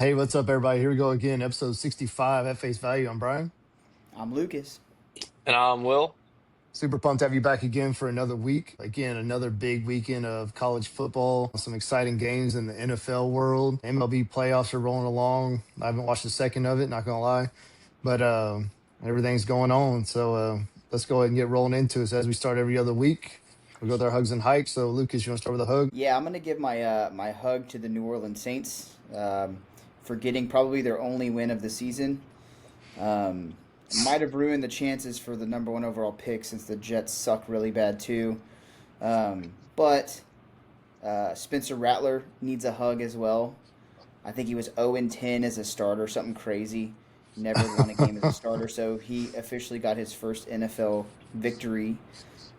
Hey, what's up, everybody? Here we go again, episode 65 at Face Value. I'm Brian. I'm Lucas. And Will. Super pumped to have you back again for another week. Again, another big weekend of college football. Some exciting games in the NFL world. MLB playoffs are rolling along. I haven't watched a second of it, not gonna lie, but everything's going on. So let's go ahead and get rolling into it. So as we start every other week, we'll go with our hugs and hikes. So Lucas, you want to start with a hug? Yeah, I'm gonna give my hug to the New Orleans Saints for getting probably their only win of the season. Um, might have ruined the chances for the number one overall pick since the Jets suck really bad too. But Spencer Rattler needs a hug as well. I think he was 0-10 as a starter, something crazy. Never won a game as a starter, so he officially got his first NFL victory.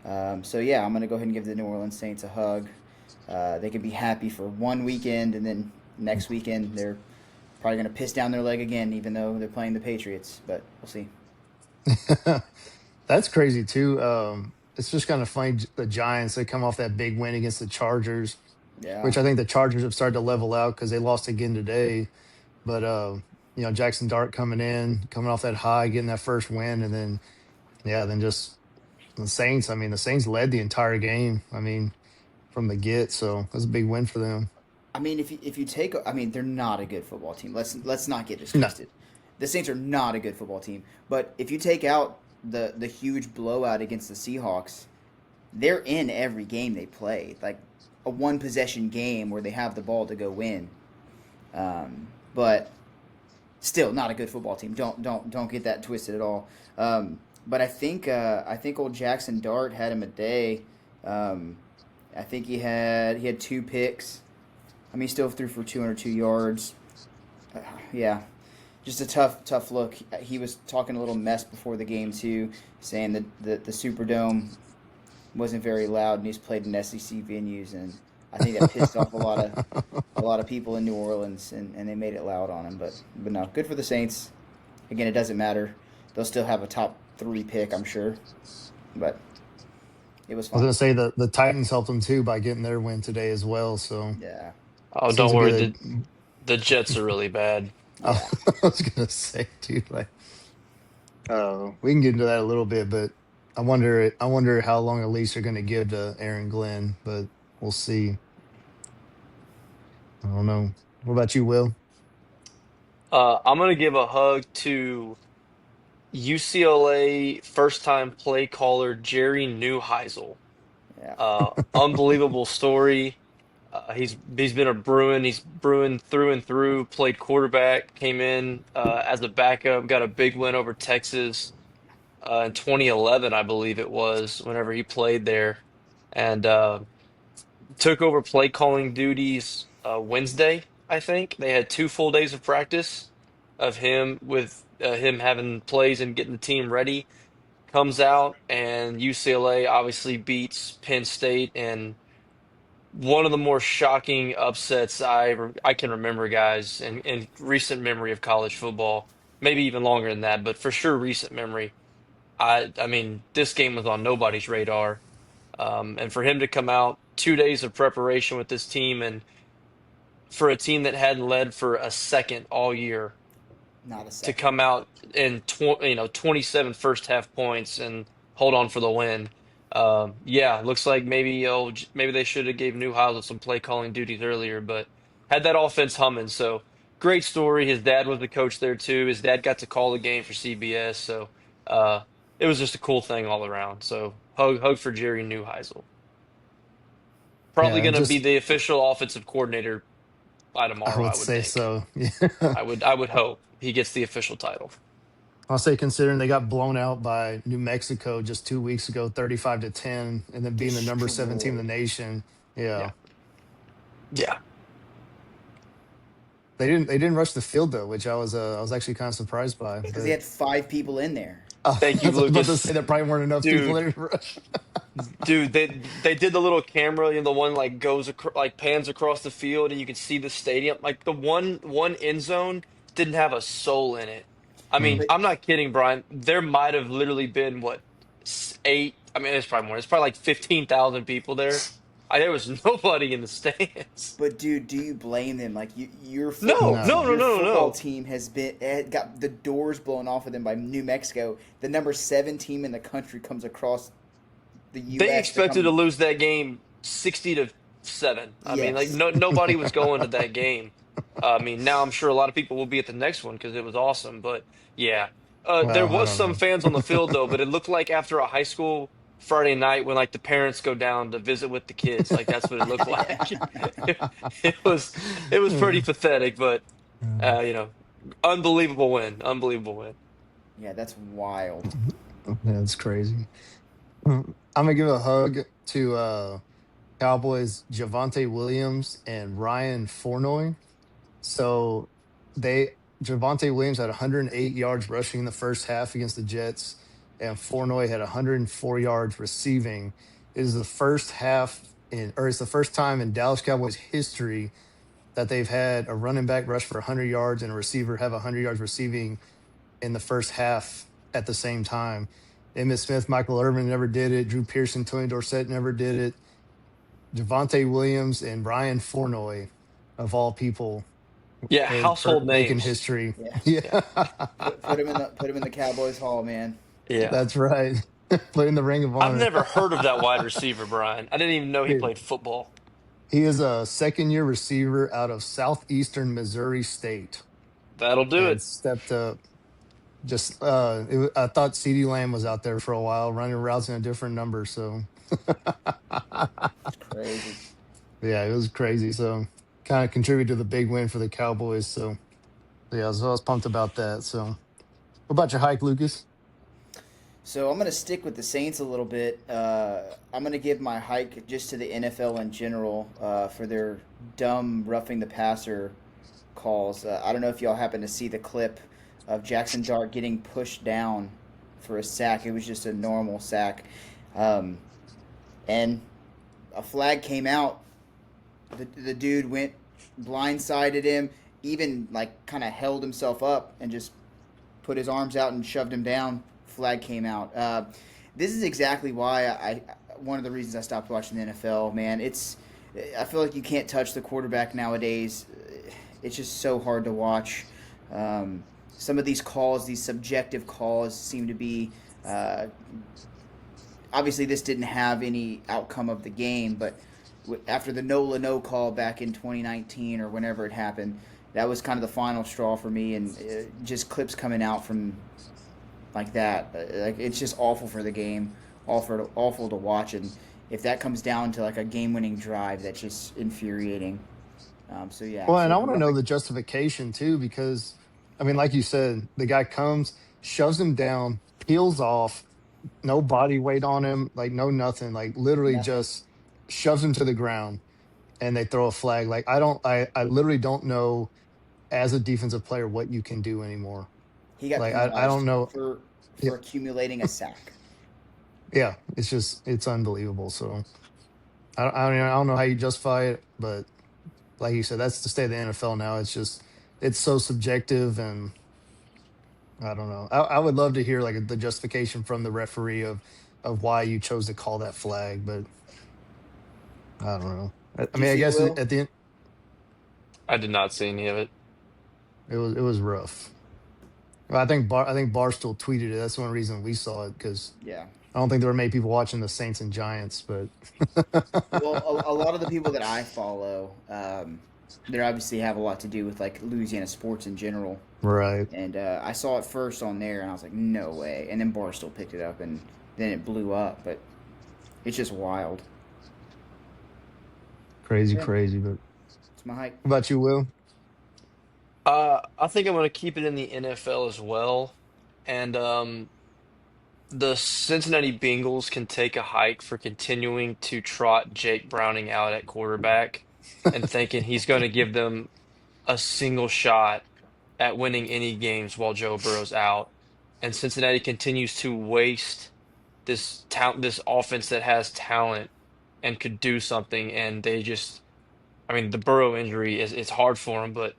So yeah, I'm gonna go ahead and give the New Orleans Saints a hug. They can be happy for one weekend, and then next weekend they're probably gonna piss down their leg again, even though they're playing the Patriots. But we'll see. That's crazy too. It's just kind of funny. The Giants, they come off that big win against the Chargers, Yeah, which I think the Chargers have started to level out because they lost again today. But Jackson Dart coming off that high, getting that first win, and then then just the Saints. I mean, the Saints led the entire game. I mean, from the get, so that's a big win for them. I mean, if you take, I mean, they're not a good football team. Let's not get this No, twisted. The Saints are not a good football team. But if you take out the huge blowout against the Seahawks, they're in every game they play. Like a one possession game where they have the ball to go win. But still not a good football team. Don't get that twisted at all. But I think old Jackson Dart had him a day. Um, I think he had two picks. I mean, he still threw for 202 yards. Yeah, just a tough look. He was talking a little mess before the game too, saying that the Superdome wasn't very loud, and he's played in SEC venues, and I think that pissed off a lot of people in New Orleans, and they made it loud on him. But no, good for the Saints. Again, it doesn't matter. They'll still have a top three pick, I'm sure. But it was I was fun. gonna say the Titans helped them too by getting their win today as well. So Yeah, Oh, seems don't to be worry. the. The Jets are really bad. I yeah. was gonna say, dude, like, we can get into that a little bit, but I wonder how long at least they're gonna give to Aaron Glenn, but we'll see. I don't know. What about you, Will? I'm gonna give a hug to UCLA first-time play caller Jerry Neuheisel. Yeah. Unbelievable story. He's been a Bruin. He's Bruin through and through. Played quarterback. Came in as a backup. Got a big win over Texas in 2011, I believe it was. Whenever he played there, and took over play calling duties Wednesday, I think. They had 2 full days of practice of him with him having plays and getting the team ready. Comes out and UCLA obviously beats Penn State and one of the more shocking upsets I can remember, guys, in recent memory of college football. Maybe even longer than that, but for sure recent memory. I mean, this game was on nobody's radar. And for him to come out 2 days of preparation with this team and for a team that hadn't led for a second all year Not a to second. come out in 27 first half points and hold on for the win. Yeah, looks like maybe they should have gave Newhouse some play calling duties earlier, but had that offense humming. So great story. His dad was the coach there too. His dad got to call the game for CBS, so uh, it was just a cool thing all around. So hug for Jerry Newheisel. Probably Yeah, going to be just the official offensive coordinator by I tomorrow, would I would say think. so. Yeah, I would hope he gets the official title. I'll say considering they got blown out by New Mexico just 2 weeks ago, 35-10, and then being the number seven team in the Destroyed. nation. Yeah, Yeah. Yeah. they didn't rush the field though, which I was actually kind of surprised by. Because they But had five people in there. Thank I you, was about to say Lucas. there probably weren't enough people Dude, there to rush. they did the little camera, the one like like pans across the field and you can see the stadium. Like the one end zone didn't have a soul in it. I mean, Hmm. But I'm not kidding, Brian. There might have literally been what eight. I mean, it's probably more. It's probably like 15,000 people there. There was nobody in the stands. But dude, do you blame them? Like No, no, no, your no, no, football no. team has got the doors blown off of them by New Mexico. The number 7 team in the country comes across the They U.S. to expected to come. lose that game 60-7. I mean, like Yes. nobody was going to that game. I mean, now I'm sure a lot of people will be at the next one because it was awesome. But yeah, there Well, I was don't some know. fans on the field though. But it looked like after a high school Friday night when like the parents go down to visit with the kids. Like that's what it looked Yeah. like. It was it was pretty pathetic, but you know, unbelievable win, unbelievable win. Yeah, that's wild. Yeah, it's crazy. I'm gonna give a hug to Cowboys Javante Williams and Ryan Fournoy. So they Javante Williams had 108 yards rushing in the first half against the Jets, and Fournoy had 104 yards receiving. It is the first it's the first time in Dallas Cowboys history that they've had a running back rush for 100 yards and a receiver have 100 yards receiving in the first half at the same time. Emmitt Smith, Michael Irvin never did it. Drew Pearson, Tony Dorsett never did it. Javante Williams and Brian Fournoy, of all people, Yeah, for household making names. history. Yeah. Yeah, Yeah, Put him in the Cowboys Hall, man. yeah. that's right. Put in the Ring of I've Honor. never heard of that wide receiver, Brian. I didn't even know he Dude, played football. he is a second year receiver out of Southeastern Missouri State That'll do and it. stepped up. I thought CeeDee Lamb was out there for a while, running routes in a different number. So It's crazy. yeah, it was crazy. So kind of contributed to the big win for the Cowboys. So yeah, so I was pumped about that. So what about your hike, Lucas? So I'm gonna stick with the Saints a little bit. I'm gonna give my hike just to the NFL in general for their dumb roughing the passer calls. I don't know if y'all happen to see the clip of Jackson Dart getting pushed down for a sack. It was just a normal sack, um, and a flag came out. The dude went blindsided him, even like kind of held himself up and just put his arms out and shoved him down. Flag came out. This is exactly why one of the reasons I stopped watching the NFL. Man, I feel like you can't touch the quarterback nowadays. It's just so hard to watch. Some of these calls, these subjective calls, seem to be. Obviously, this didn't have any outcome of the game, but after the no call back in 2019 or whenever it happened, that was kind of the final straw for me. And just clips coming out from like that, like it's just awful for the game, awful to watch. And if that comes down to like a game-winning drive, that's just infuriating. So yeah, Well, and so I the want to know roughing. the justification too, because I mean, like you said, the guy comes, shoves him down, peels off, no body weight on him, like no nothing, like literally Nothing. just shoves him to the ground, and they throw a flag. Like I literally don't know as a defensive player what you can do anymore. He got Like I don't penalized know. Yeah, for accumulating a sack. yeah, it's unbelievable. So I don't know how you justify it, but like you said, that's the state of the NFL now. It's so subjective, and I don't know. I would love to hear like the justification from the referee of why you chose to call that flag, but I don't know. I Did you mean, I see it, guess Will? at the end I did not see any of it. it was rough. Well, I think Barstool tweeted it. That's one reason we saw it because Yeah. I don't think there were many people watching the Saints and Giants, but Well, a lot of the people that I follow, they obviously have a lot to do with like Louisiana sports in general. right, And I saw it first on there, and I was like, no way. And then Barstool picked it up, and then it blew up. But it's just wild. crazy, Yeah, crazy. But it's my hike. what about you, Will? I think I'm going to keep it in the NFL as well. And the Cincinnati Bengals can take a hike for continuing to trot Jake Browning out at quarterback and thinking he's going to give them a single shot at winning any games while Joe Burrow's out. And Cincinnati continues to waste this offense that has talent and could do something, and they just, I mean, the Burrow injury is it's hard for him, but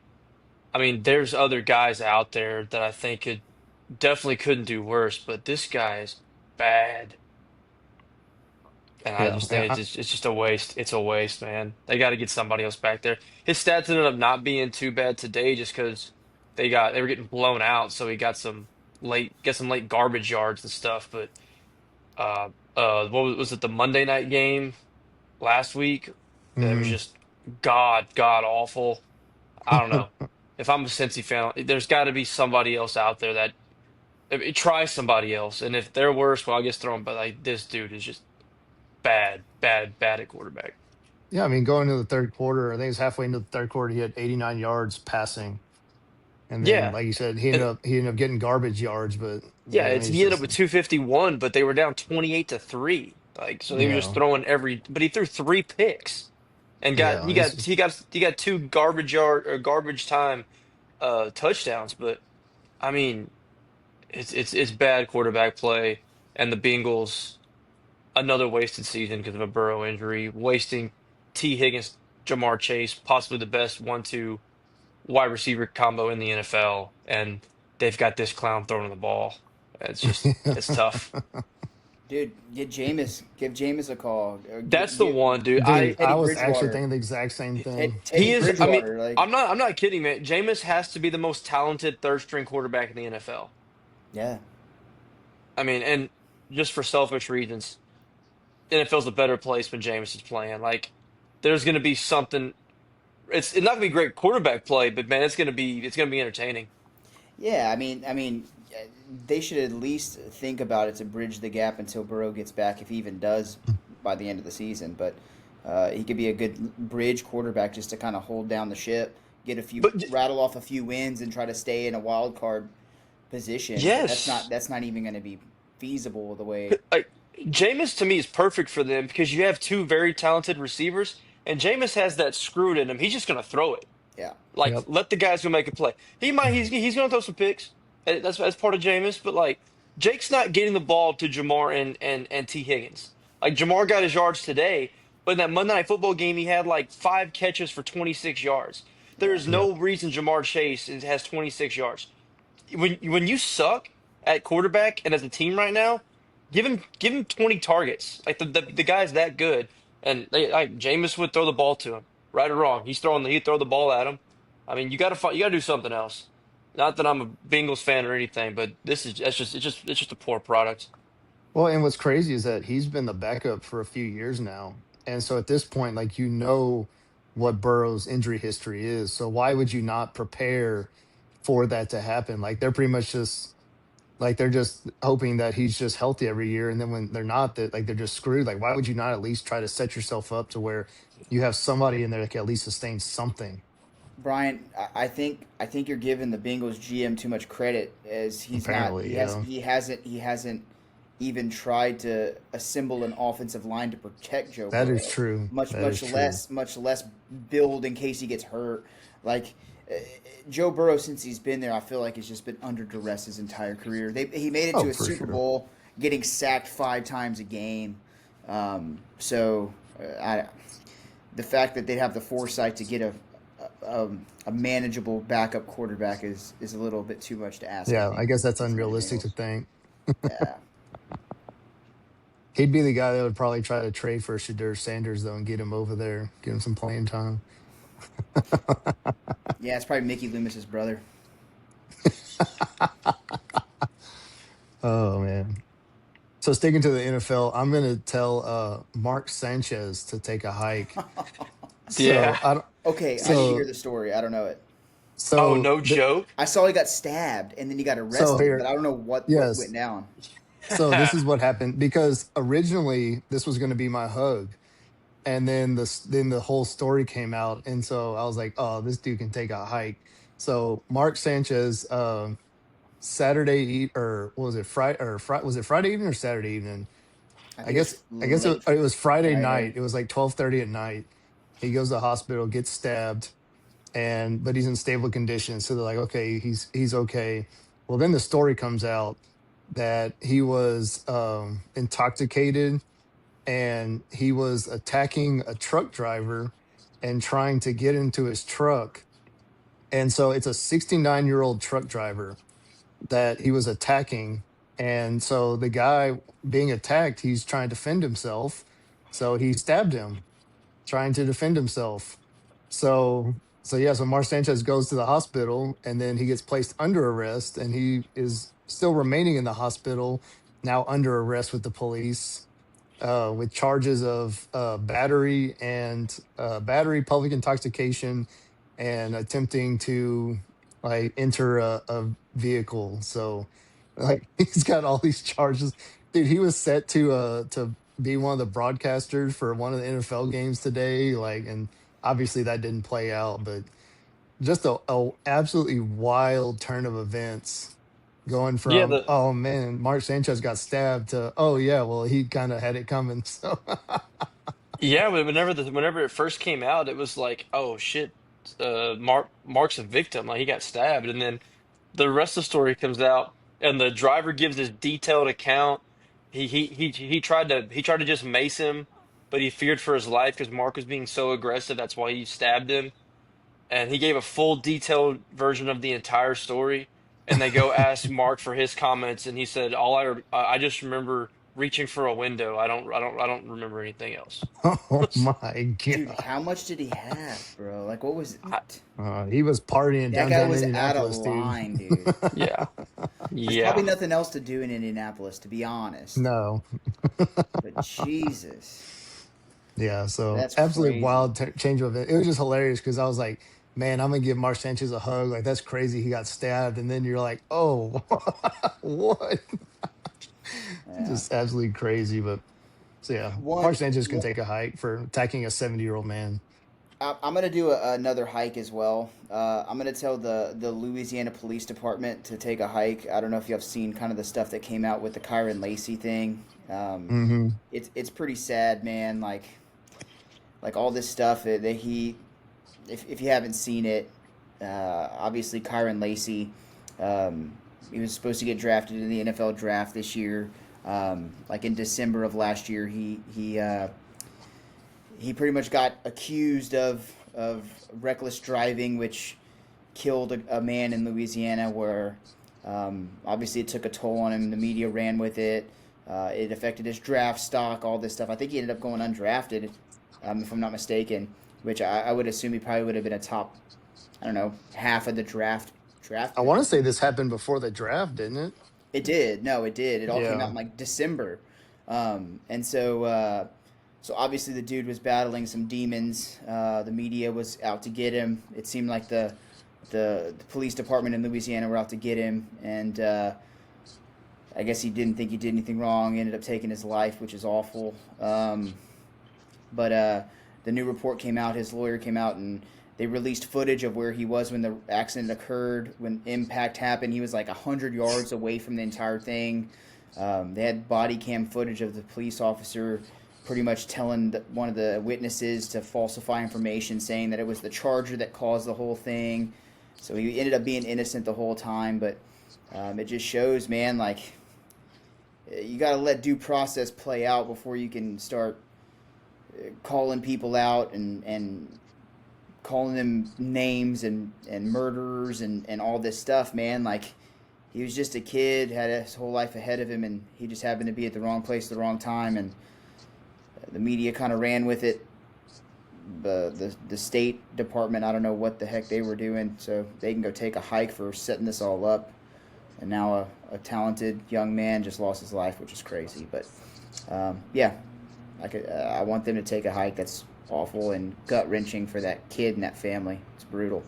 I mean, there's other guys out there that I think could definitely couldn't do worse, but this guy is bad. And I Yeah, just think it's just a waste. It's a waste, man. They got to get somebody else back there. His stats ended up not being too bad today, just because they were getting blown out, so he got some late garbage yards and stuff. But what was it, the Monday night game last week? That was mm, just god awful. I don't know. If I'm a Cincy fan, there's got to be somebody else out there that try somebody else, and if they're worse, well, I guess throw them. But like this dude is just bad at quarterback. yeah. I mean, going into the third quarter, I think it was halfway into the third quarter, he had 89 yards passing, and then, Yeah. like you said, And he ended up getting garbage yards. But yeah, I mean, it's he ended up just with 251, but they were down 28-3. Like so they were just yeah, throwing but he threw three picks and got yeah. It's he got two garbage yard or garbage time touchdowns, but I mean, it's bad quarterback play and the Bengals another wasted season because of a Burrow injury, wasting T Higgins, Jamar Chase, possibly the best 1-2 wide receiver combo in the NFL, and they've got this clown throwing the ball. It's tough. Dude, give Jameis a call. Or That's the give one, dude. dude. I Teddy was actually Bridgewater. thinking the exact same thing. He Teddy is. I mean, Bridgewater, like, I'm not kidding, man. Jameis has to be the most talented third string quarterback in the NFL. yeah, I mean, and just for selfish reasons, NFL's a better place when Jameis is playing. Like, there's going to be something. It's not going to be great quarterback play, but man, it's going to be entertaining. yeah. They should at least think about it to bridge the gap until Burrow gets back, if he even does by the end of the season. But he could be a good bridge quarterback just to kind of hold down the ship, But rattle off a few wins, and try to stay in a wild card position. But yes, that's not even going to be feasible the way. like Jameis to me is perfect for them because you have two very talented receivers, and Jameis has that screwed in him. He's just going to throw it. Yeah, Like, Yep. let the guys go make a play. He's going to throw some picks. That's part of Jameis. But like, Jake's not getting the ball to Jamar and T Higgins. Like Jamar got his yards today, but in that Monday Night Football game, he had like five catches for 26 yards. There yeah. is Yep. no reason Jamar Chase has 26 yards. When you suck at quarterback and as a team right now, give him 20 targets. Like the guy's that good, and Jameis would throw the ball to him, right or wrong. He'd throw the ball at him. I mean, you got to do something else. Not that I'm a Bengals fan or anything, but it's just a poor product. Well, and what's crazy is that he's been the backup for a few years now. And so at this point, like, what Burrow's injury history is. So why would you not prepare for that to happen? Like they're pretty much just like they're just hoping that he's just healthy every year. And then when they're not, that like they're just screwed. Like, why would you not at least try to set yourself up to where you have somebody in there that can at least sustain something? Brian, I think you're giving the Bengals GM too much credit, as he's not Apparently, yeah. he hasn't even tried to assemble an offensive line to protect Joe That is Burrow. true. That is true. Much less build in case he gets hurt. Like uh, Joe Burrow, since he's been there, I feel like he's just been under duress his entire career. He made it to Oh, a for Super sure. Bowl, getting sacked 5 times a game. So I the fact that they have the foresight to get a manageable backup quarterback is a little bit too much to ask. I Yeah, I think guess that's from the unrealistic to Bengals. think. Yeah, He'd be the guy that would probably try to trade for Shadur Sanders though and get him over there, get him some playing time. yeah, it's probably Mickey Loomis's brother. Oh man. So sticking to the NFL, I'm gonna tell Mark Sanchez to take a hike. Yeah. So I don't Okay, I need to hear so the story. I don't know it. Oh, so no the, joke. I saw he got stabbed and then he got so arrested, but here I don't know what went yes. down. So this is what happened because originally this was gonna be my hug. And then the whole story came out. And so I was like, oh, this dude can take a hike. So Mark Sanchez, or what was it, was it Friday evening or Saturday evening? I I think guess it's I guess late it was Friday Friday. night. It was like 12:30 at night. He goes to the hospital, gets stabbed, and but he's in stable condition. So they're like, okay, he's okay. Well, then the story comes out that he was intoxicated and he was attacking a truck driver and trying to get into his truck. And so it's a 69-year-old truck driver that he was attacking. And so the guy being attacked, he's trying to defend himself. So he stabbed him trying to defend himself. So so Mark Sanchez goes to the hospital and then he gets placed under arrest and he is still remaining in the hospital now under arrest with the police with charges of battery, public intoxication, and attempting to like enter a vehicle. So like he's got all these charges. Dude, he was set to be one of the broadcasters for one of the NFL games today. Like, and obviously that didn't play out, but just a absolutely wild turn of events going Yeah, from oh man, Mark Sanchez got stabbed to oh yeah, well he kind of had it coming. So but whenever it first came out, it was like, oh shit, Mark's a victim, like he got stabbed, and then the rest of the story comes out, and the driver gives this detailed account. He tried to just mace him, but he feared for his life because Mark was being so aggressive. That's why he stabbed him. And he gave a full detailed version of the entire story. And they go ask Mark for his comments, and he said, I just remember reaching for a window. I don't remember anything else." oh my Dude, god, how much did he have, bro? Like, what was I, he was partying that guy downtown was out of Indianapolis, dude. line, dude. yeah, There's probably yeah, nothing else to do in Indianapolis, to be honest. No, But Jesus, yeah, so that's absolutely crazy. wild change of event. It was just hilarious because I was like, man, I'm gonna give Mark Sanchez a hug. Like that's crazy. He got stabbed, and then you're like, oh, what? Yeah. Just absolutely crazy. But so yeah, One, Mark Sanchez can one take a hike for attacking a 70-year-old man. I'm gonna do another hike as well. I'm gonna tell the Louisiana Police Department to take a hike. I don't know if you have seen kind of the stuff that came out with the Kyron Lacey thing. Hmm. It's pretty sad, man. Like all this stuff that he, if you haven't seen it, obviously Kyron Lacey, he was supposed to get drafted in the NFL draft this year. Like in December of last year, he pretty much got accused of reckless driving, which killed a man in Louisiana. Where obviously it took a toll on him. The media ran with it. It affected his draft stock, all this stuff. I think he ended up going undrafted, if I'm not mistaken. Which I would assume he probably would have been a top, I don't know, half of the draft I pick. want to say this happened before the draft, didn't it? It did. No, it did. It all came out Yeah. in like December, and so obviously the dude was battling some demons. The media was out to get him. It seemed like the police department in Louisiana were out to get him, and I guess he didn't think he did anything wrong. He ended up taking his life, which is awful. But the new report came out. His lawyer came out and they released footage of where he was when the accident occurred, when impact happened. He was like 100 yards away from the entire thing. They had body cam footage of the police officer pretty much telling one of the witnesses to falsify information, saying that it was the charger that caused the whole thing. So he ended up being innocent the whole time. But it just shows, man, like you got to let due process play out before you can start calling people out and calling them names and murderers and all this stuff, man. Like, he was just a kid, had his whole life ahead of him, and he just happened to be at the wrong place at the wrong time. And the media kind of ran with it. The State Department, I don't know what the heck they were doing, so they can go take a hike for setting this all up. And now a talented young man just lost his life, which is crazy. But yeah, I want them to take a hike. That's awful and gut wrenching for that kid and that family. It's brutal.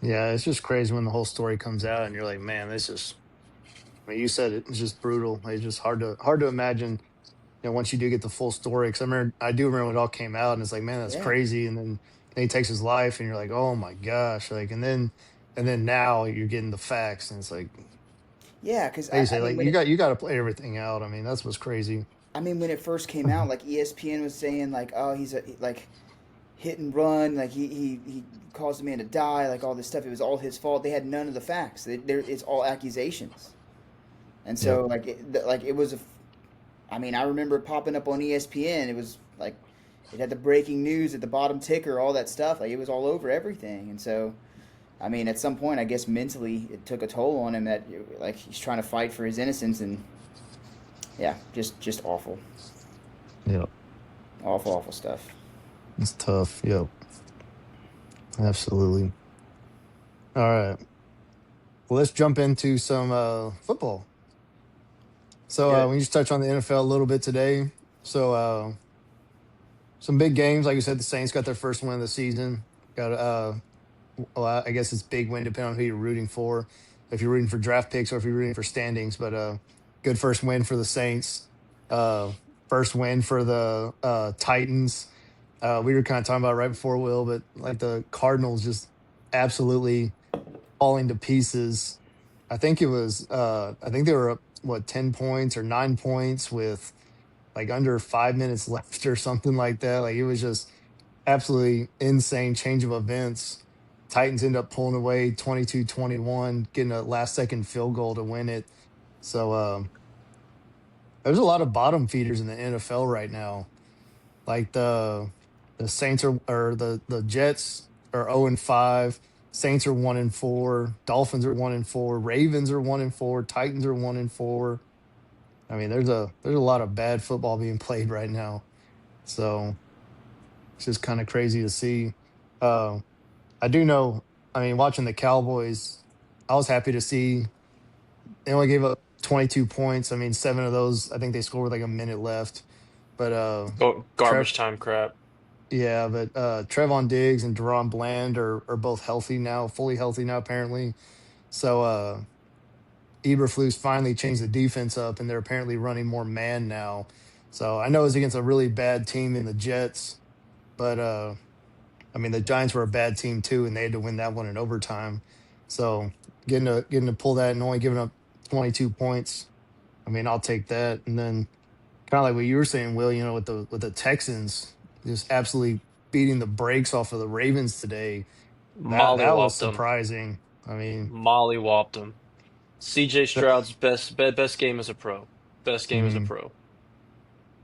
Yeah, it's just crazy when the whole story comes out and you're like, man, this is. I mean, you said it, it's just brutal. It's just hard to imagine. Once you do get the full story, because I do remember when it all came out, and it's like, man, that's Yeah, crazy. And then he takes his life, and you're like, oh my gosh, like, and then now you're getting the facts, and it's yeah. Because like you I say, mean like when you got to play everything out. I mean, that's what's crazy. when it first came out, like ESPN was saying, like, oh, he's a like hit and run, like he caused a man to die, like all this stuff. It was all his fault. They had none of the facts. It's all accusations. And Yep. so like it was I mean, I remember it popping up on ESPN. It was like it had the breaking news at the bottom ticker, all that stuff. Like it was all over everything. And so, I mean, at some point, I guess mentally it took a toll on him that like he's trying to fight for his innocence, and yeah, just awful. Yep. Awful, awful stuff. It's tough. Yep, absolutely. All right. Well, let's jump into some football. Let's So do it. we just touch on the NFL a little bit today. So some big games, like you said, the Saints got their first win of the season. Got well, I guess it's big win depending on who you're rooting for. If you're rooting for draft picks or if you're rooting for standings, but good first win for the Saints. Uh, first win for the Titans. We were kind of talking about it right before Will, but like the Cardinals just absolutely falling to pieces. I think they were up what 10 points or 9 points with like under 5 minutes left or something like that. Like it was just absolutely insane change of events. Titans end up pulling away 22-21, getting a last second field goal to win it. So there's a lot of bottom feeders in the NFL right now. Like the Saints are or the Jets are 0-5. Saints are 1-4. Dolphins are 1-4. Ravens are 1-4. Titans are 1-4. I mean, there's a lot of bad football being played right now. So it's just kind of crazy to see. Uh, I do know. I mean, watching the Cowboys, I was happy to see they only gave up 22 points. I mean, seven of those, I think they scored with like a minute left. But Trev, Garbage time crap. yeah, but Trevon Diggs and Deron Bland are both healthy now, fully healthy now apparently. So Eberflus finally changed the defense up, and they're apparently running more man now. So I know it's against a really bad team in the Jets, but I mean the Giants were a bad team too, and they had to win that one in overtime. So getting to pull that and only giving up 22 points, I mean I'll take that. And then kind of like what you were saying, Will, with the Texans just absolutely beating the brakes off of the Ravens today. That was Mollywopped them. surprising. I mean, Mollywopped them. CJ the, Stroud's best game as a pro. Best game as a mhm. pro.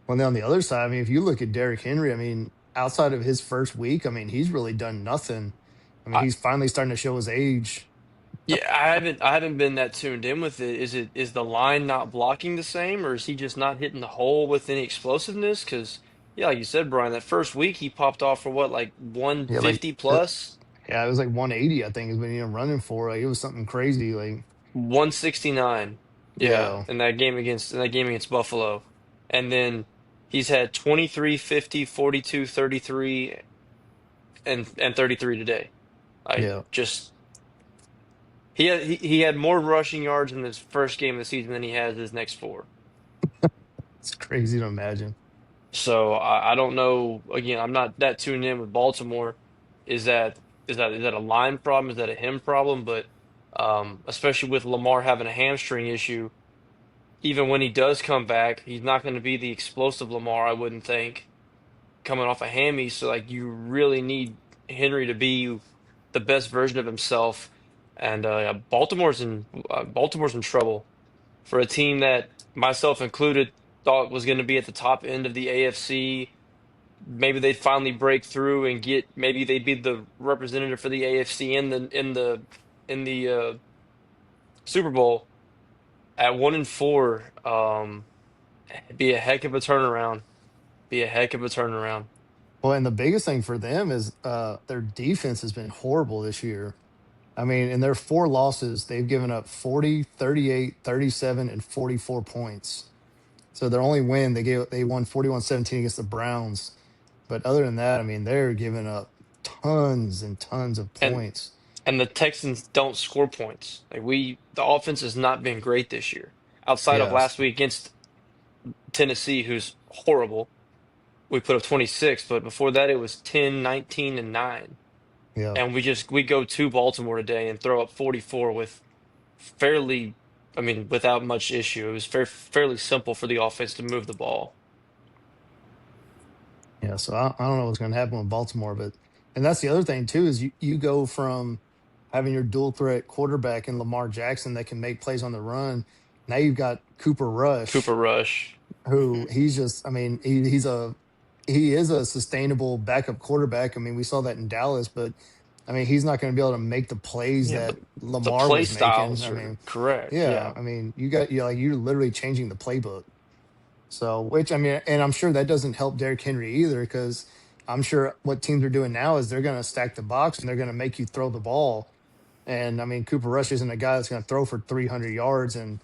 Well, then on the other side, I mean, if you look at Derrick Henry, I mean, outside of his first week, I mean, he's really done nothing. I mean, I, he's finally starting to show his age. yeah, I haven't been that tuned in with it. Is the line not blocking the same, or is he just not hitting the hole with any explosiveness? Because yeah, like you said, Brian, that first week he popped off for what, like Yeah, like 150 it, plus, yeah, it was like 180, I think, is what he ended up running for. Like it was something crazy. Like 169. Yeah, yeah, in that game against Buffalo. And then he's had 23, 50, 42, 33, and 33 today. Like yeah, just he had more rushing yards in his first game of the season than he has his next four. it's crazy to imagine. So I don't know. Again, I'm not that tuned in with Baltimore. Is that is that a line problem? Is that a him problem? But especially with Lamar having a hamstring issue, even when he does come back, he's not going to be the explosive Lamar, I wouldn't think, coming off a hammy. So like you really need Henry to be the best version of himself. And yeah, Baltimore's in trouble for a team that myself included thought was going to be at the top end of the AFC. Maybe they'd finally break through and get maybe they'd be the representative for the AFC in the Super Bowl at 1-4. Be a heck of a turnaround. Be a heck of a turnaround. Well, and the biggest thing for them is their defense has been horrible this year. I mean, in their four losses, they've given up 40, 38, 37, and 44 points. So their only win, they won 41-17 against the Browns. But other than that, I mean, they're giving up tons and tons of And points. and the Texans don't score points. The offense has not been great this year. Outside of Yes. last week against Tennessee, who's horrible, we put up 26, but before that it was 10, 19, and 9. Yeah. And we go to Baltimore today and throw up 44 with fairly, I mean, without much issue. It was fairly simple for the offense to move the ball. Yeah. So I don't know what's going to happen with Baltimore, but and that's the other thing too is you go from having your dual threat quarterback in Lamar Jackson that can make plays on the run. Now you've got Cooper Cooper Rush, Rush. who he's just I mean he is a sustainable backup quarterback. I mean we saw that in Dallas, but I mean he's not going to be able to make the plays Yeah, that but the Lamar play was making. styles I are mean correct. yeah, Yeah. I mean you're literally changing the playbook. So, which I mean, and I'm sure that doesn't help Derrick Henry either, because I'm sure what teams are doing now is they're going to stack the box and they're going to make you throw the ball. And I mean, Cooper Rush isn't a guy that's going to throw for 300 yards and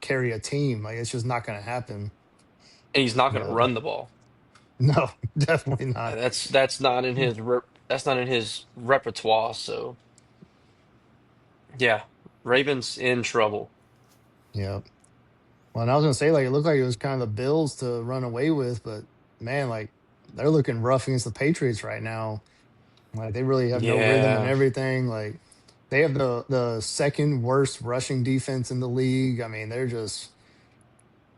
carry a team. Like it's just not going to happen. And he's not going to But run the ball. no, definitely not. That's not in his that's not in his repertoire. So yeah, Ravens in trouble. Yeah. Well, and I was going to say, like, it looked like it was kind of the Bills to run away with, but man, like, they're looking rough against the Patriots right now. Like, they really have no rhythm and Yeah, everything. Like, they have the second worst rushing defense in the league. I mean, they're just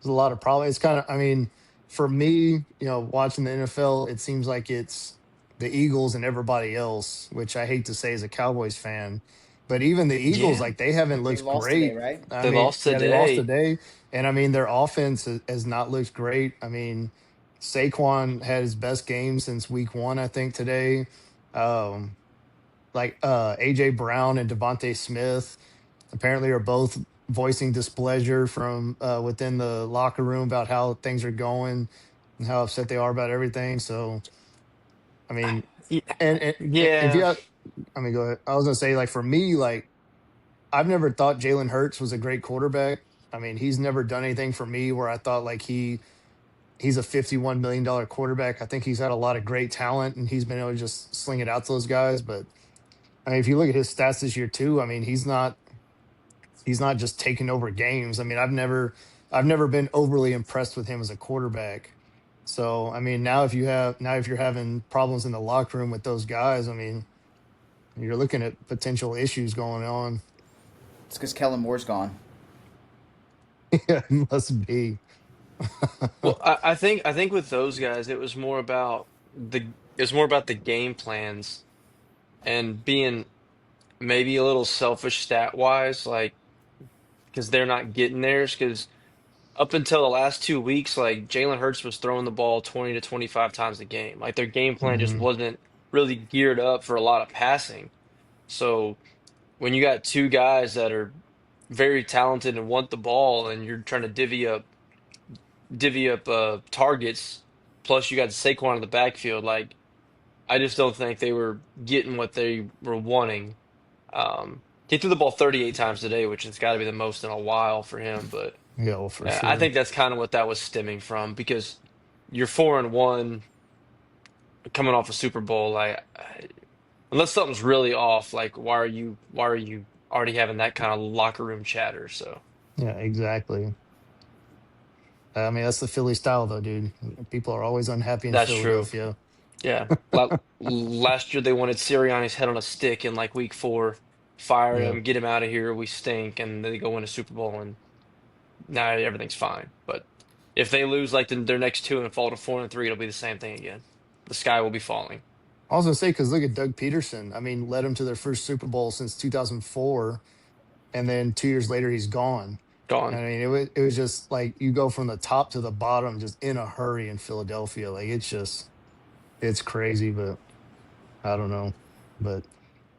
there's a lot of problems. It's kind of, I mean, for me, watching the NFL, it seems like it's the Eagles and everybody else, which I hate to say as a Cowboys fan. But even the Eagles, yeah. like they haven't They looked lost today, great. right? I They mean, lost yeah, they lost today. today, and I mean their offense has not looked great. I mean, Saquon had his best game since week one, I think today. Um, like AJ Brown and Devontae Smith apparently are both voicing displeasure from within the locker room about how things are going and how upset they are about everything. So, I mean, Y- and if Yeah, you, I mean, go ahead. I was gonna say, like for me, like I've never thought Jalen Hurts was a great quarterback. I mean, he's never done anything for me where I thought like he's a $51 million quarterback. I think he's had a lot of great talent and he's been able to just sling it out to those guys. But I mean, if you look at his stats this year too, I mean, he's not just taking over games. I mean, I've never been overly impressed with him as a quarterback. So, I mean, if you're having problems in the locker room with those guys, I mean, you're looking at potential issues going on. It's because Kellen Moore's gone. Yeah, it must be. well, I think with those guys, it was more about the game plans and being maybe a little selfish stat wise, like because they're not getting theirs. Because up until the last 2 weeks, like Jalen Hurts was throwing the ball 20 to 25 times a game. Like their game plan just Hmm. wasn't really geared up for a lot of passing. So when you got two guys that are very talented and want the ball, and you're trying to divvy up targets, plus you got Saquon in the backfield, like I just don't think they were getting what they were wanting. He threw the ball 38 times today, which has got to be the most in a while for him. But Yeah, well, for I sure. think that's kind of what that was stemming from because you're 4-1 coming off a Super Bowl. Like, unless something's really off, like why are you already having that kind of locker room chatter? So Yeah, exactly. I mean, that's the Philly style, though, dude. People are always unhappy in that's true. Philadelphia. Yeah. Last year they wanted Sirianni's head on a stick in like week 4, fire Yeah. him, get him out of here, we stink, and then they go win a Super Bowl and now everything's fine. But if they lose like their next two and fall to 4-3, it'll be the same thing again. The sky will be falling. I was gonna say because look at Doug Peterson. I mean, led them to their first Super Bowl since 2004, and then 2 years later he's gone. I Gone. mean, it was just like you go from the top to the bottom just in a hurry in Philadelphia. Like it's crazy, but I don't know. But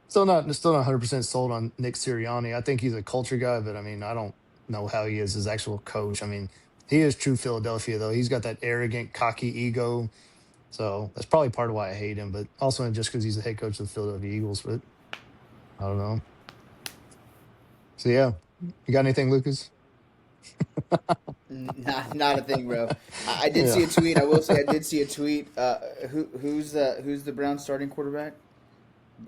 still not 100% sold on Nick Sirianni. I think he's a culture guy, but I mean, I don't know how he is as actual coach. I mean, he is true Philadelphia though. He's got that arrogant, cocky ego. So that's probably part of why I hate him, but also just because he's the head coach of the Philadelphia Eagles. But I don't know. So yeah, you got anything, Lucas? Not a thing, bro. I did Yeah, see a tweet. I will say I did see a tweet. Who's the Browns starting quarterback?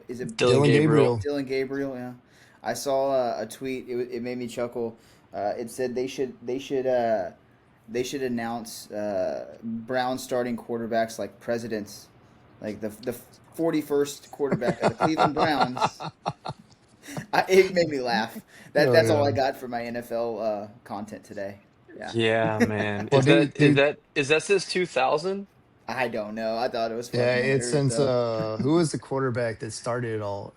Is it Dylan Dylan Gabriel. Gabriel. Dylan Gabriel? Yeah, I saw a tweet. It made me chuckle. It said they should announce Brown starting quarterbacks like presidents, like the 41st quarterback of the Cleveland Browns. It made me laugh. Oh That's all I yeah. got for my NFL content today. Yeah. Yeah, man. Well, dude, Is that since 2000? I don't know. I thought it was yeah. fucking It's hilarious since though. who was the quarterback that started it all?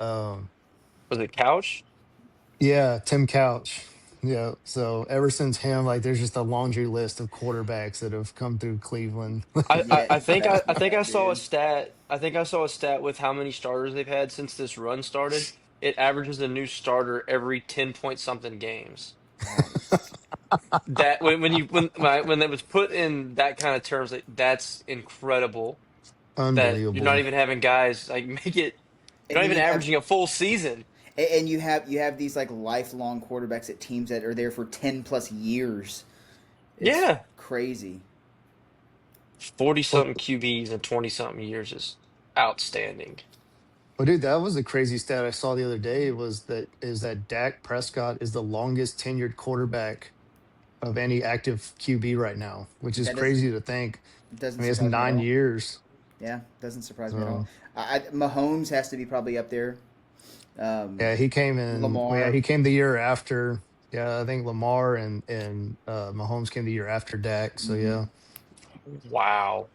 Was it Couch? Yeah, Tim Couch. Yeah. So ever since him, like, there's just a laundry list of quarterbacks that have come through Cleveland. Yeah, I think I yeah, saw a dude. stat. I think I saw a stat with how many starters they've had since this run started. It averages a new starter every 10 point something games. Nice. That when that was put in that kind of terms, like, that's incredible. That you're not Unbelievable. even having guys like make it. You're And not then even you have averaging a full season. and you have these like lifelong quarterbacks at teams that are there for 10 plus years. It's Yeah, crazy. 40 Well, something QBs in 20 something years is outstanding. well, dude, that was a crazy stat I saw the other day. Was that Dak Prescott is the longest tenured quarterback of any active QB right now, which is That doesn't crazy to think. I doesn't mean, it's surprise me at nine all. years. Yeah, doesn't surprise me at all. So Mahomes has to be probably up there. Um, yeah, he came in. Well, yeah, Lamar. he came the year after. Yeah, I think Lamar and Mahomes came the year after Dak. So hmm yeah, Wow.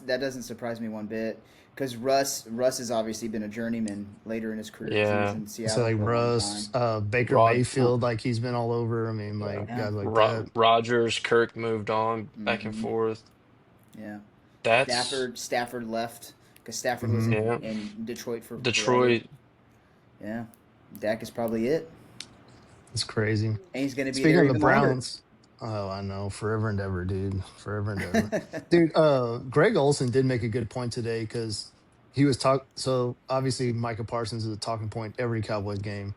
That doesn't surprise me one bit because Russ has obviously been a journeyman later in his career because he was Yeah. in so Seattle like for a long time. Russ, Baker Rod, Mayfield, like he's been all over. I mean, yeah. like Yeah. guys like that. Rogers, Kirk moved on back and hmm forth. Yeah. That's Stafford left because Stafford was Hmm. yeah. in Detroit for forever. Detroit. Yeah. Dak is probably it, It's crazy. and he's going to be Speaking there of the even longer. Browns, oh, I know, forever and ever, dude, forever and ever, dude. Greg Olson did make a good point today because he was talk. So obviously, Micah Parsons is a talking point every Cowboys game,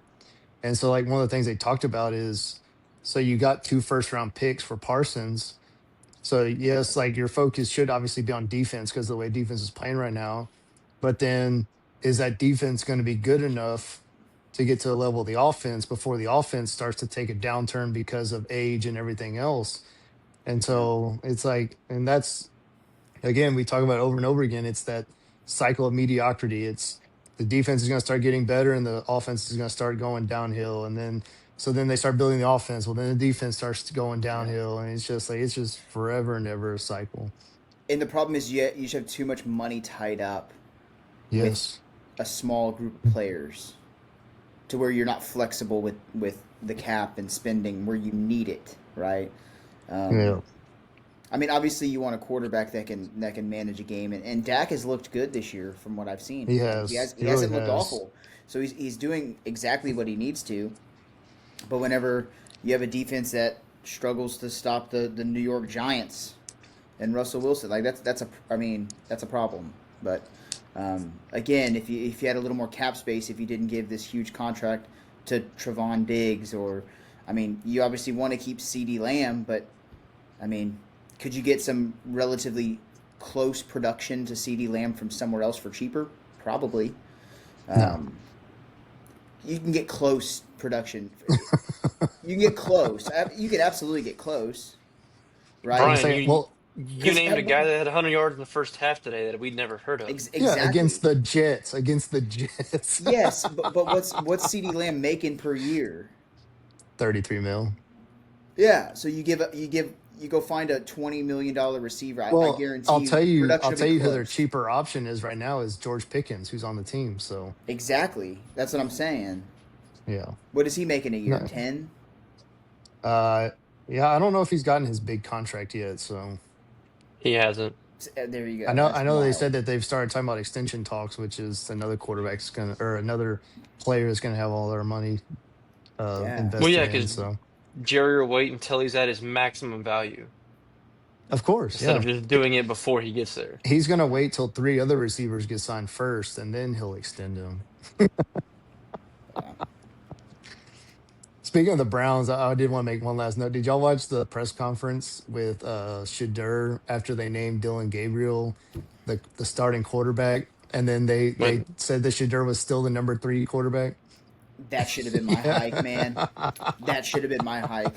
and so like one of the things they talked about is, so you got two first round picks for Parsons. So yes, like your focus should obviously be on defense because the way defense is playing right now. But then is that defense going to be good enough to get to the level of the offense before the offense starts to take a downturn because of age and everything else? And Yeah. so it's like, and that's again, we talk about it over and over again. It's that cycle of mediocrity. It's the defense is going to start getting better and the offense is going to start going downhill. And then, so then they start building the offense. Well, then the defense starts going Yeah. downhill. And it's just like, it's just forever and ever a cycle. And the problem is you just have too much money tied up with Yes. a small group of players to where you're not flexible with the cap and spending where you need it, right? Um, Yeah. I mean, obviously you want a quarterback that can manage a game, and Dak has looked good this year from what I've seen. He Like has. he He really hasn't looked has. awful, so he's doing exactly what he needs to. But whenever you have a defense that struggles to stop the New York Giants and Russell Wilson, like that's a problem. But again, if you had a little more cap space, if you didn't give this huge contract to Trevon Diggs, or I mean, you obviously want to keep C.D. Lamb, but I mean, could you get some relatively close production to C.D. Lamb from somewhere else for cheaper? Probably. No. Um, you can get close production. You can get close. You could absolutely get close, I was right? Brian, saying, you well, you Because named a guy that had 100 yards in the first half today that we'd never heard of. yeah, exactly. against the Jets, against the Jets. Yes, but what's C.D. Lamb making per year? 33 mil. Yeah, so you go find a $20 million receiver. I Well, guarantee you I'll production will be tell you who their close. cheaper option is right now is George Pickens, who's on the team. So Exactly. That's what I'm saying. yeah. What is he making a year? No. 10? Uh yeah, I don't know if he's gotten his big contract yet. So He hasn't. There you I go. know That's I know they wild. said that they've started talking about extension talks, which is another quarterback's gonna or another player is gonna have all their money Yeah. Well, invested yeah, in. because So Jerry will wait until he's at his maximum value of course, instead of yeah. just doing it before he gets there. He's gonna wait till three other receivers get signed first and then he'll extend him. Yeah. Speaking of the Browns, I did want to make one last note. Did y'all watch the press conference with Shadur after they named Dylan Gabriel the starting quarterback, and then they When said that Shadur was still the number three quarterback? That should have been my Yeah, hike, man. That should have been my hike.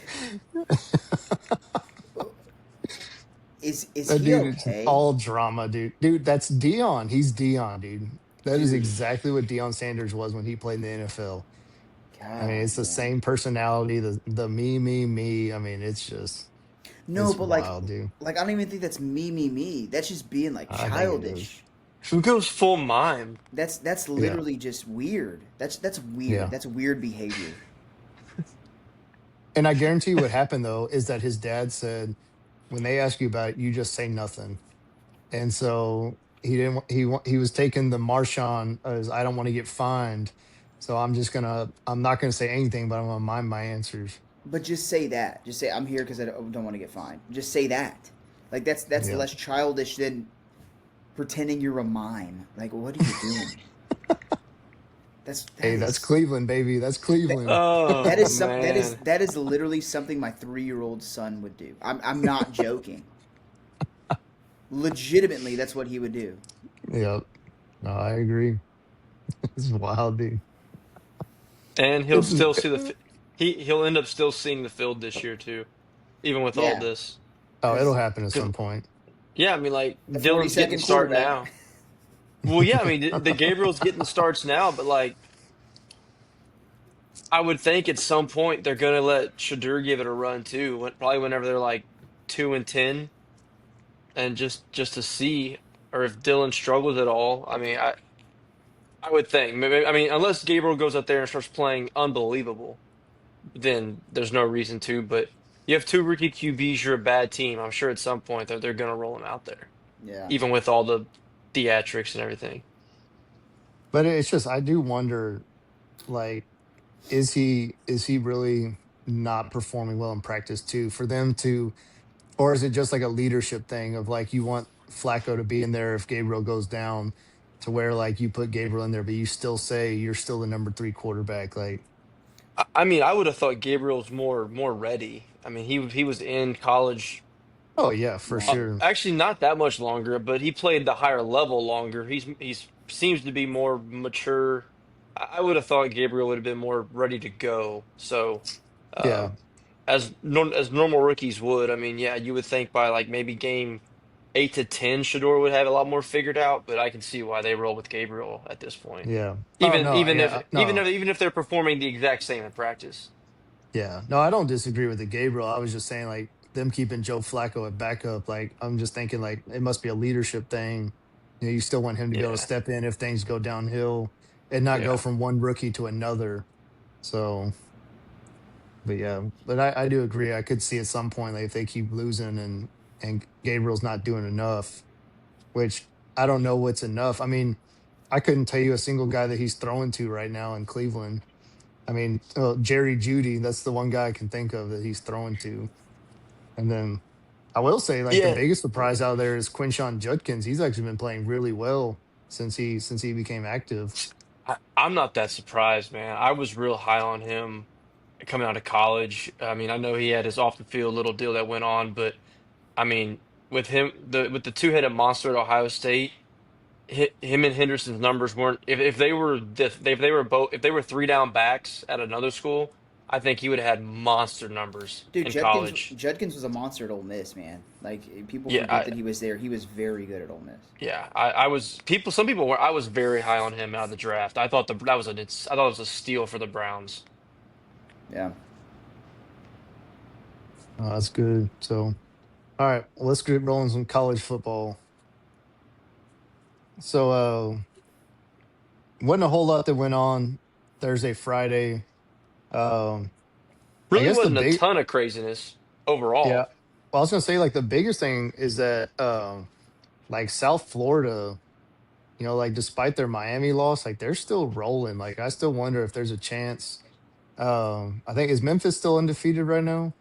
Is that he dude is okay? all drama, dude. Dude, that's Dion. He's Dion, dude. That is Dude, exactly what Dion Sanders was when he played in the NFL. I mean, God, it's the man. same personality, the me. I mean, No, it's but wild, dude. I don't even think that's me. That's just being like I think it is. childish. who goes full mime? That's Yeah, literally just weird. That's weird. yeah. That's weird behavior. And I guarantee you what happened though is that his dad said, when they ask you about it, you just say nothing. And so he didn't. He was taking the Marshawn as I don't want to get fined, so I'm not gonna say anything, but I'm gonna mind my answers. But just say that. Just say I'm here because I don't want to get fined. Just say that. Like that's Yeah. less childish than pretending you're a mime. Like what are you doing? Hey, That that's is Cleveland, baby. That's that, Cleveland. that Oh is some man. that is literally something my 3-year-old son would do. I'm not joking. Legitimately, that's what he would do. Yep. No, I agree. It's wild, dude. And he'll It's still see he'll end up still seeing the field this year too, even with all Yeah, this. oh, it'll because happen at 'Cause, some point. yeah, I mean, like the Dylan's getting the 42nd start quarterback. now. Well, yeah, I mean, the Gabriel's getting the starts now, but like I would think at some point they're gonna let Shadur give it a run too. Probably whenever they're like 2-10, and just to see, or if Dylan struggles at all. I mean, I would think. Maybe, I mean, unless Gabriel goes out there and starts playing unbelievable, then there's no reason to. But you have two rookie QBs, you're a bad team. I'm sure at some point they're gonna roll him out there, Yeah. even with all the theatrics and everything. But it's just I do wonder, like, is he really not performing well in practice too? For them to, or is it just like a leadership thing of like you want Flacco to be in there if Gabriel goes down, to where like you put Gabriel in there, but you still say you're still the number three quarterback. Like, I mean, I would have thought Gabriel's more ready. I mean, he was in college. oh yeah, for Longer. sure. Actually, not that much longer, but he played the higher level longer. He's seems to be more mature. I would have thought Gabriel would have been more ready to go. So, uh, Yeah, as normal rookies would, I mean, yeah, you would think by like maybe game 8 to 10, Shador would have a lot more figured out. But I can see why they roll with Gabriel at this point. yeah. Oh no, yeah, no. Even if they're performing the exact same in practice. Yeah. No, I don't disagree with the Gabriel. I was just saying like them keeping Joe Flacco at backup. Like I'm just thinking like it must be a leadership thing. You still want him to be able to Yeah, step in if things go downhill and not go yeah. from one rookie to another. So, but yeah, but I do agree. I could see at some point like if they keep losing and Gabriel's not doing enough, which I don't know what's enough. I mean, I couldn't tell you a single guy that he's throwing to right now in Cleveland. I mean, Jerry Judy, that's the one guy I can think of that he's throwing to. And then I will say, like the Yeah, biggest surprise out there is Quinshawn Judkins. He's actually been playing really well since he became active. I'm not that surprised, man. I was real high on him coming out of college. I mean, I know he had his off the field little deal that went on, but I mean, with the two-headed monster at Ohio State, him and Henderson's numbers weren't if they were if they were both if they were three down backs at another school, I think he would have had monster numbers Dude, in college. Judkins was a monster at Ole Miss, man. Like people Yeah, forget that he was there. He was very good at Ole Miss. I was some people were I was very high on him out of the draft. I thought I thought it was a steal for the Browns. Yeah. Oh, that's good. So, all right, well, let's get rolling some college football. So, wasn't a whole lot that went on Thursday, Friday. Um, I Really guess the wasn't a big, ton of craziness yeah. overall. Well, I was gonna say like the biggest thing is that like South Florida, like despite their Miami loss, like they're still rolling. Like I still wonder if there's a chance. I think is Memphis still undefeated right now?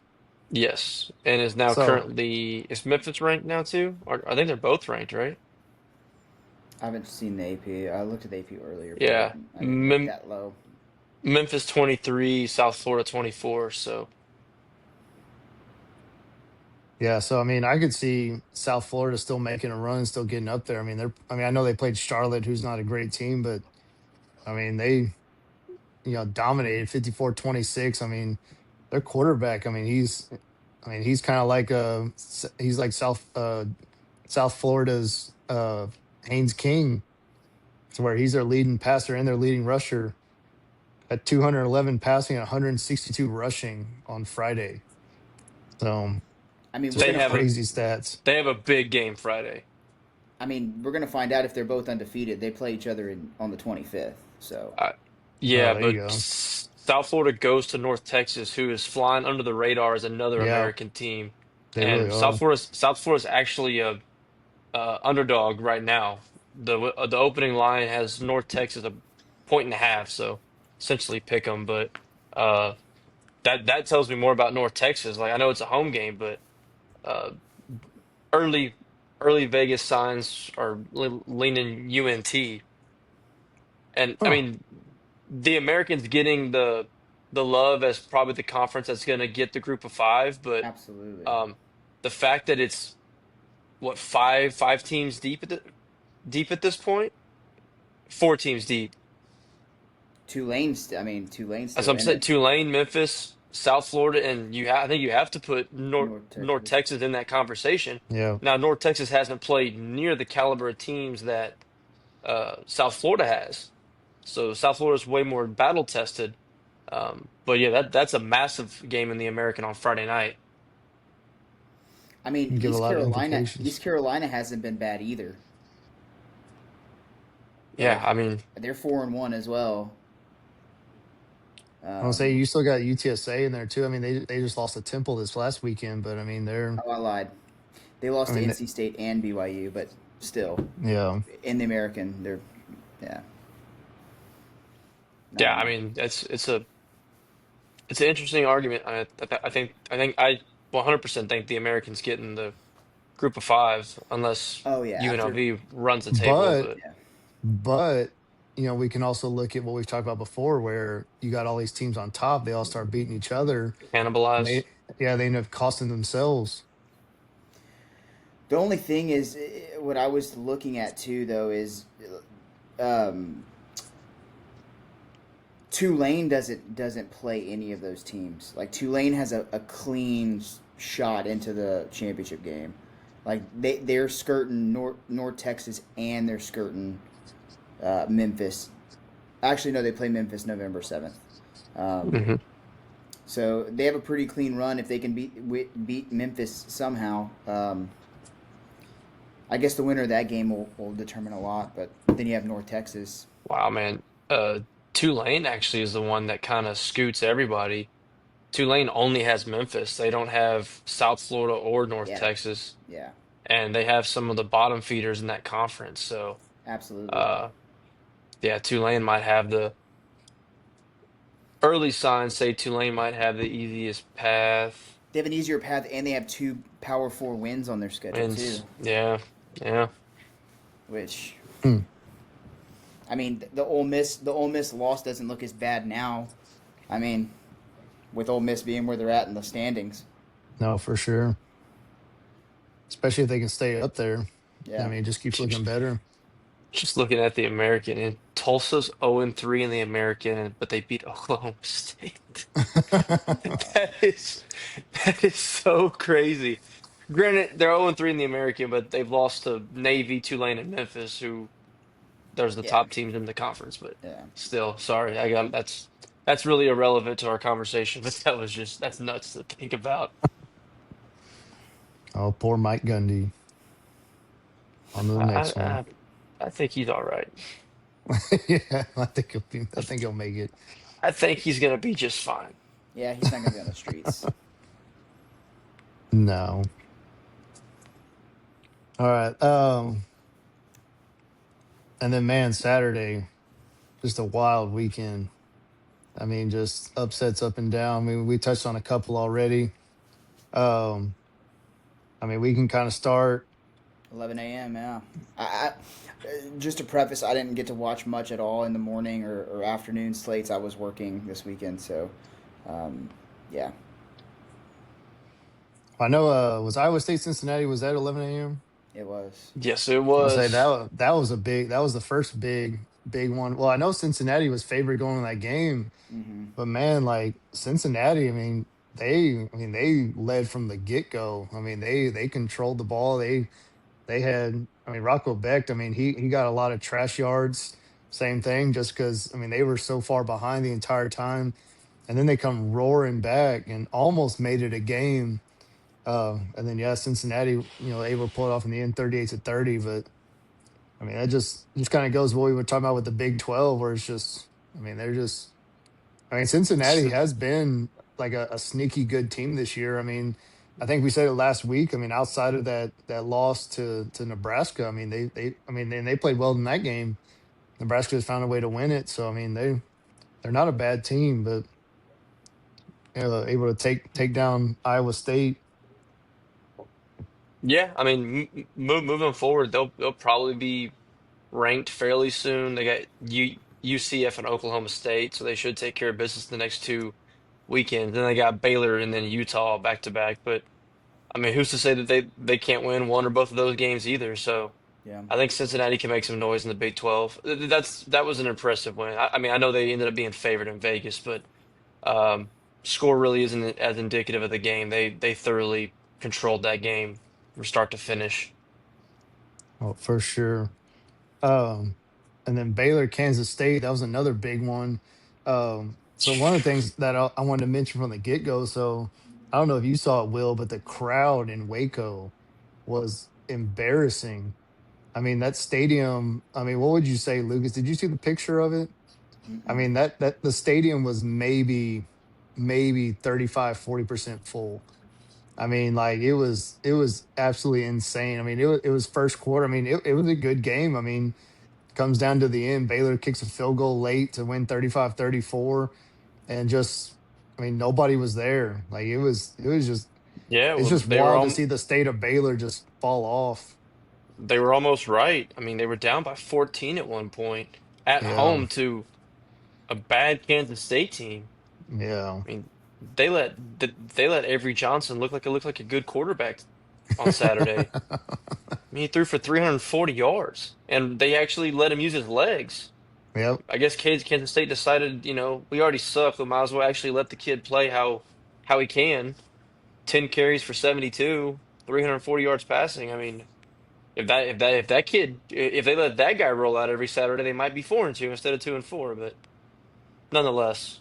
Yes, and is now So currently is Memphis ranked now too? Or I think they're both ranked, right? I haven't seen the AP. I looked at the AP earlier, but Yeah, I didn't look that low. Memphis 23, South Florida 24. So yeah, so I mean, I could see South Florida still making a run, still getting up there. I mean, I know they played Charlotte, who's not a great team, but I mean, they dominated 54-26. I mean, their quarterback, he's kind of like he's like South Florida's Haynes King, to where he's their leading passer and their leading rusher at 211 passing and 162 rushing on Friday. So I mean, we're they just gonna. have Fi- a crazy stats. they have a big game Friday. I mean, we're gonna find out if they're both undefeated. They play each other on the 25th. So Uh, Oh, yeah, there you but go. South Florida goes to North Texas, who is flying under the radar as another Yeah, American team, they really and are. South Florida's actually a underdog right now. The opening line has North Texas a point and a half, so essentially pick them. But uh, that tells me more about North Texas. Like I know it's a home game, but uh, early early Vegas signs are leaning UNT, and I Huh. mean the Americans getting the love as probably the conference that's going to get the group of five, but Absolutely. um, the fact that it's what five teams deep at this point, four teams deep. Tulane's As still I'm in saying, it. Tulane, Memphis, South Florida, and I think you have to put North North Texas. Texas in that conversation. Yeah. Now, North Texas hasn't played near the caliber of teams that South Florida has, so South Florida's way more battle tested. But yeah, that's a massive game in the American on Friday night. I mean, Give a East lot of Carolina. East implications. Carolina hasn't been bad either. Yeah, Like I mean, they're 4-1 as well. I'll say Um, you still got UTSA in there too. I mean, they just lost to Temple this last weekend, but I mean, oh, I lied. They lost I to mean, NC State and BYU, but still, yeah, in the American, they're yeah, yeah, not I enough. mean, it's an interesting argument. I think I 100% think the Americans getting the group of five, unless Oh yeah, after UNLV runs the table. but But yeah, but we can also look at what we've talked about before, where you got all these teams on top, they all start beating each other, and cannibalize. they end up costing themselves. the only thing is what I was looking at too though is um, Tulane doesn't play any of those teams. Like Tulane has a clean shot into the championship game. Like they're skirting North Texas and they're skirting Memphis. Actually, no, they play Memphis November 7th. Um, Hmm. so they have a pretty clean run if they can beat Memphis somehow. I guess the winner of that game will determine a lot. But then you have North Texas. Wow, man. Tulane actually is the one that kind of scoots everybody. Tulane only has Memphis. They don't have South Florida or North Yeah, Texas, yeah, and they have some of the bottom feeders in that conference. So, absolutely. uh, yeah, Tulane might have the early signs say Tulane might have the easiest path. They have an easier path, and they have two Power Four wins on their schedule And too. yeah, yeah. Which Hmm. I mean, the Ole Miss loss doesn't look as bad now. I mean, with Ole Miss being where they're at in the standings. No, for sure. Especially if they can stay up there. I Yeah, mean, it just keeps looking better. Just looking at the American, and Tulsa's 0-3 in the American, but they beat Oklahoma State. That is that is so crazy. Granted, they're 0-3 in the American, but they've lost to Navy, Tulane, and Memphis, who there's the yeah, top teams in the conference. But yeah. still, sorry, I got that's really irrelevant to our conversation. But that's nuts to think about. Oh, poor Mike Gundy. On to the I next one. I, I think he's all right. Yeah, I think he'll make it. I think he's gonna be just fine. Yeah, he's not gonna be on the streets. No. All right. And then man, Saturday, just a wild weekend. I mean, just upsets up and down. I mean, we touched on a couple already. Um, I mean, we can kind of start. 11 a.m. Yeah. Just to preface, I didn't get to watch much at all in the morning or afternoon slates. I was working this weekend, so um, yeah, I know was Iowa State Cincinnati was that 11 a.m. it was. Yes, it I'll say was. that was the first big one. Well, I know Cincinnati was favored going in that game, Hmm. but man, like Cincinnati, they led from the get go. I mean, they controlled the ball. They had, I mean, Rocco Becht, I mean, he got a lot of trash yards. Same thing, just because, I mean, they were so far behind the entire time. And then they come roaring back and almost made it a game. And then, yeah, Cincinnati, able to pull it off in the end 38-30. But, I mean, that just kind of goes what we were talking about with the Big 12, where it's just, I mean, I mean, Cincinnati has been like a sneaky good team this year. I mean, I think we said it last week. I mean, outside of that loss to Nebraska, I mean, I mean, and they played well in that game. Nebraska has found a way to win it. So I mean, they're not a bad team, but able to take down Iowa State. Yeah, I mean, moving forward, they'll probably be ranked fairly soon. They got UCF and Oklahoma State, so they should take care of business the next two weekends. Then they got Baylor and then Utah back to back. But I mean, who's to say that they can't win one or both of those games either? So Yeah. I think Cincinnati can make some noise in the Big 12. That was an impressive win. I mean, I know they ended up being favored in Vegas, but um, score really isn't as indicative of the game. They thoroughly controlled that game from start to finish. Oh, for sure. Um, and then Baylor, Kansas State, that was another big one. So one of the things that I wanted to mention from the get go. So I don't know if you saw it, Will, but the crowd in Waco was embarrassing. I mean, that stadium. I mean, what would you say, Lucas? Did you see the picture of it? I Mm-mm. mean, that the stadium was maybe 35-40% full. I mean, like it was absolutely insane. I mean, it was first quarter. I mean, it was a good game. I mean, comes down to the end. Baylor kicks a field goal late to win 35-34, and just I mean, nobody was there. Like it was just Yeah, it's well, just wild to see the state of Baylor just fall off. they were almost right. I mean, they were down by 14 at one point at Yeah. home to a bad Kansas State team. Yeah. I mean, they let Avery Johnson look like a good quarterback on Saturday. I mean, he threw for 340 yards, and they actually let him use his legs. Yep. I guess Kansas State decided, we already suck. We might as well actually let the kid play how he can. 10 carries for 72, 340 yards passing. I mean, if that kid if they let that guy roll out every Saturday, they might be 4-2 instead of 2-4. But nonetheless,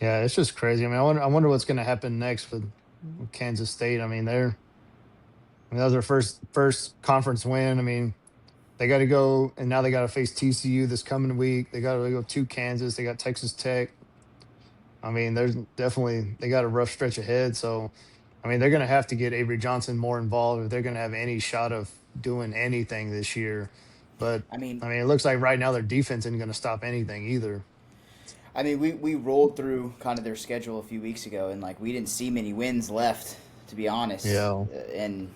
Yeah, it's just crazy. I mean, I wonder what's going to happen next with Kansas State. I mean, that was their first conference win. I mean, they got to go, and now they got to face TCU this coming week. They got to go to Kansas. They got Texas Tech. I mean, there's definitely they got a rough stretch ahead. So, I mean, they're going to have to get Avery Johnson more involved if they're going to have any shot of doing anything this year. But I mean, I mean, it looks like right now their defense isn't going to stop anything either. we rolled through kind of their schedule a few weeks ago, and like we didn't see many wins left, to be honest. Yeah, And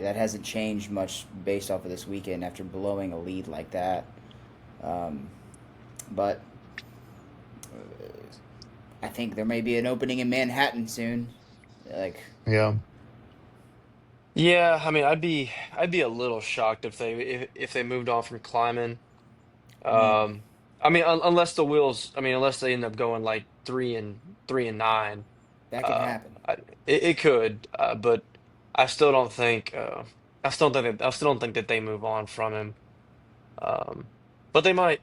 that hasn't changed much based off of this weekend after blowing a lead like that. Um, but I think there may be an opening in Manhattan soon. Like, yeah, yeah, I mean, I'd be a little shocked if they moved on from Kleiman. I mean, Um, I mean, unless they end up going like 3-9. that can Uh, happen. it could, but I still don't think. I still don't think that they move on from him. Um, but they might.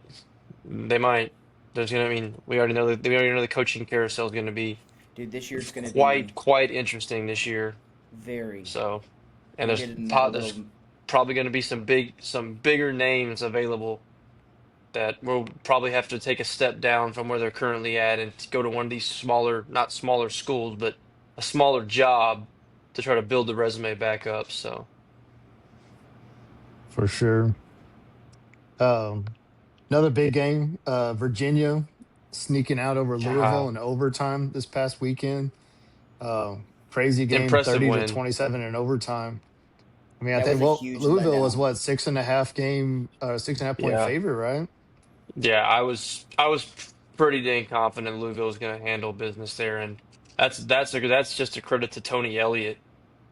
They might. I mean, we already know the coaching carousel is gonna be Dude, this year's going to be quite interesting this year. very. So, and We'll get into that a little. there's probably going to be some bigger names available that will probably have to take a step down from where they're currently at and to go to one of these smaller, not smaller schools, but a smaller job to try to build the resume back up. So, for sure. Um, Another big game, Virginia sneaking out over Louisville yeah, in overtime this past weekend. Crazy game, impressive 30 to win. 27 in overtime. I mean, I That think was a well, huge Louisville was letdown. what 6.5 point Yeah. favorite, right? Yeah, I was pretty dang confident Louisville was going to handle business there, and that's just a credit to Tony Elliott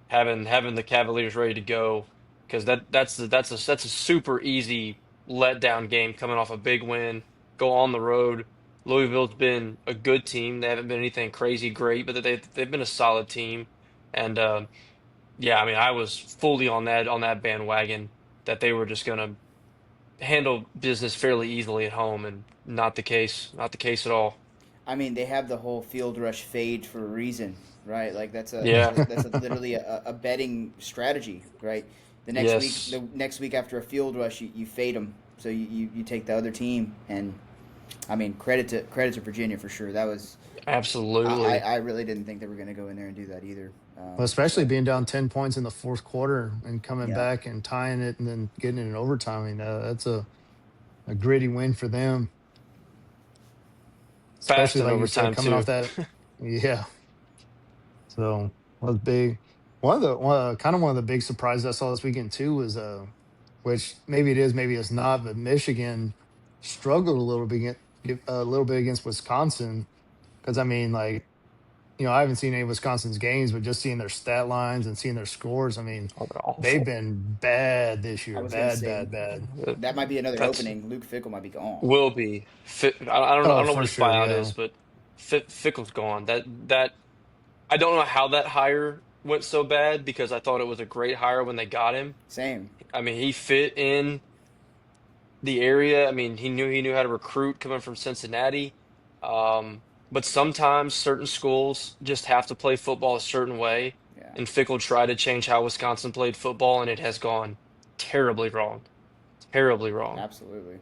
having the Cavaliers ready to go because that's a super easy letdown game coming off a big win. Go on the road. Louisville's been a good team. They haven't been anything crazy great, but they've been a solid team. And yeah, I mean, I was fully on that bandwagon that they were just gonna handle business fairly easily at home, and not the case at all. I mean, they have the whole field rush fade for a reason, right? Like Yeah. that's literally a betting strategy, right? Yes. The next week after a field rush, you fade them, so you take the other team, and I mean, credit to Virginia for sure. That was Absolutely. I really didn't think they were going to go in there and do that either. Well, especially So being down 10 points in the fourth quarter and coming yeah, back and tying it and then getting it in overtime. I mean, that's a gritty win for them. Fast especially in like you said, overtime coming too. off that. Yeah. So that was big. One of the big surprises I saw this weekend too was which maybe it is, maybe it's not, but Michigan struggled a little bit against Wisconsin because I mean, like, I haven't seen any of Wisconsin's games, but just seeing their stat lines and seeing their scores, I mean, Oh, they're they've awful. been bad this I year, was gonna bad, say bad, bad. that might be another That's opening. Luke Fickle might be gone. will be. I don't know. I Oh, don't know what for his sure, buyout yeah. is, but Fickle's gone. That I don't know how that hire went so bad because I thought it was a great hire when they got him. Same. I mean, he fit in the area. I mean, he knew how to recruit coming from Cincinnati. But sometimes certain schools just have to play football a certain way, Yeah. and Fickle tried to change how Wisconsin played football, and it has gone terribly wrong. Terribly wrong. Absolutely.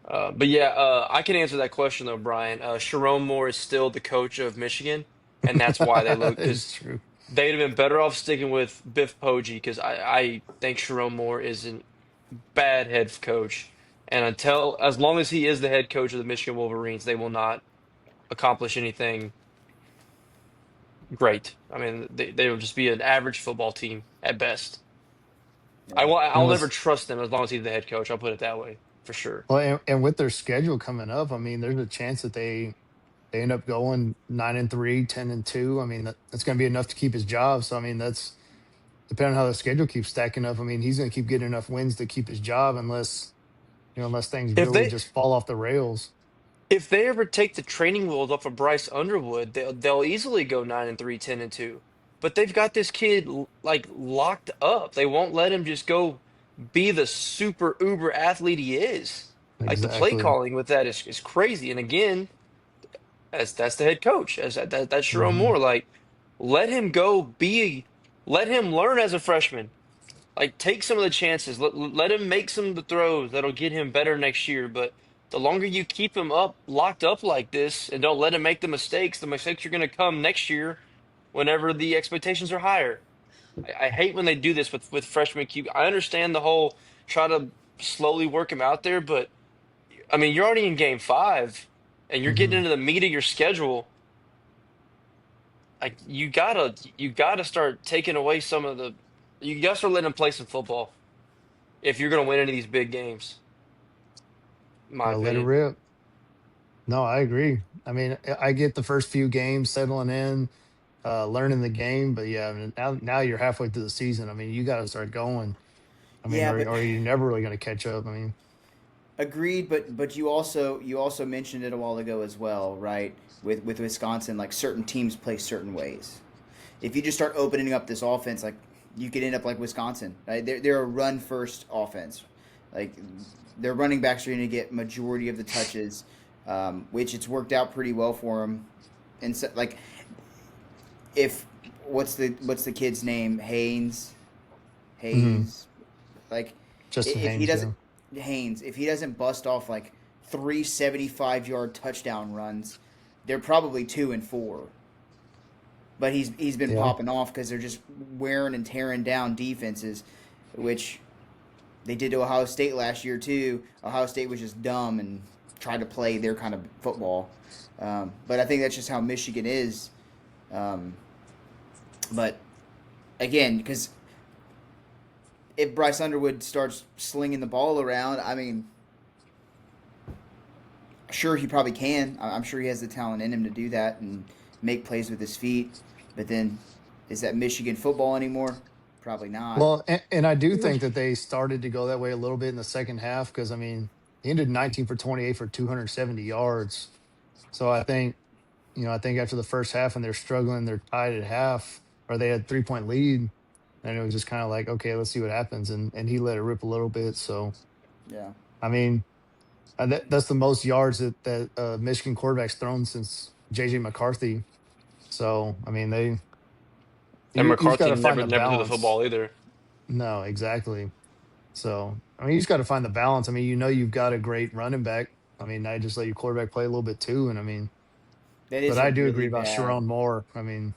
But yeah, I can answer that question though, Brian. Sharon Moore is still the coach of Michigan, and that's why they look It's because true. they'd have been better off sticking with Biff Poggi because I think Sharon Moore is a bad head coach, and as long as he is the head coach of the Michigan Wolverines, they will not accomplish anything great. I mean, they will just be an average football team at best. Yeah. I'll And never was trust them as long as he's the head coach. I'll put it that way for sure. Well, and with their schedule coming up, I mean, there's a chance that they end up going 9-3, 10-2. I mean, that's going to be enough to keep his job. So I mean, that's depending on how the schedule keeps stacking up. I mean, he's going to keep getting enough wins to keep his job unless things If really they just fall off the rails. If they ever take the training wheels off of Bryce Underwood, they'll easily go 9-3, 10-2. But they've got this kid like locked up. They won't let him just go be the super uber athlete he is. Like the play Exactly. calling with that is crazy. And again, that's the head coach. That's Sharon Hmm. Moore. Like let him go let him learn as a freshman. Like, take some of the chances. Let him make some of the throws that'll get him better next year. But the longer you keep him locked up like this, and don't let him make the mistakes are going to come next year whenever the expectations are higher. I hate when they do this with freshman QB. I understand the whole try to slowly work him out there, but I mean, you're already in game five, and you're getting Hmm. into the meat of your schedule. Like, you gotta start taking away some of the. You gotta start letting him play some football if you're going to win any of these big games, in my Yeah, let it opinion. rip. No, I agree. I mean, I get the first few games settling in, learning the game, but yeah, I mean, now you're halfway through the season. I mean, you got to start going. I mean, Yeah, but or you're never really going to catch up. I mean, agreed. But you also mentioned it a while ago as well, right? With Wisconsin, like certain teams play certain ways. If you just start opening up this offense, like you could end up like Wisconsin. Right? They're a run first offense. Like their running backs are going to get majority of the touches, which it's worked out pretty well for them. And so, like if what's the kid's name? mhm. Hayes. Like Justin if he Haynes, doesn't yeah. Haynes, if he doesn't bust off like 375-yard touchdown runs, they're probably 2-4. But he's been Yeah. popping off because they're just wearing and tearing down defenses, which they did to Ohio State last year too. Ohio State was just dumb and tried to play their kind of football. But I think that's just how Michigan is. Um, but again, because if Bryce Underwood starts slinging the ball around, I mean, sure he probably can. I'm sure he has the talent in him to do that and make plays with his feet. But then, is that Michigan football anymore? Probably not. Well, and I do think that they started to go that way a little bit in the second half because I mean, he ended 19 for 28 for 270 yards. So I think after the first half and they're struggling, they're tied at half or they had 3 point lead, and it was just kind of like, okay, let's see what happens, and he let it rip a little bit. So Yeah. I mean, that's the most yards that Michigan quarterback's thrown since JJ McCarthy. So I mean, And you just got McCarthy to find never the never threw the balance. football either. No, exactly. So I mean, you just got to find the balance. I mean, you've got a great running back. I mean, I just let your quarterback play a little bit too, and I mean, That but is a I do really agree about bad. Sharon Moore. I mean,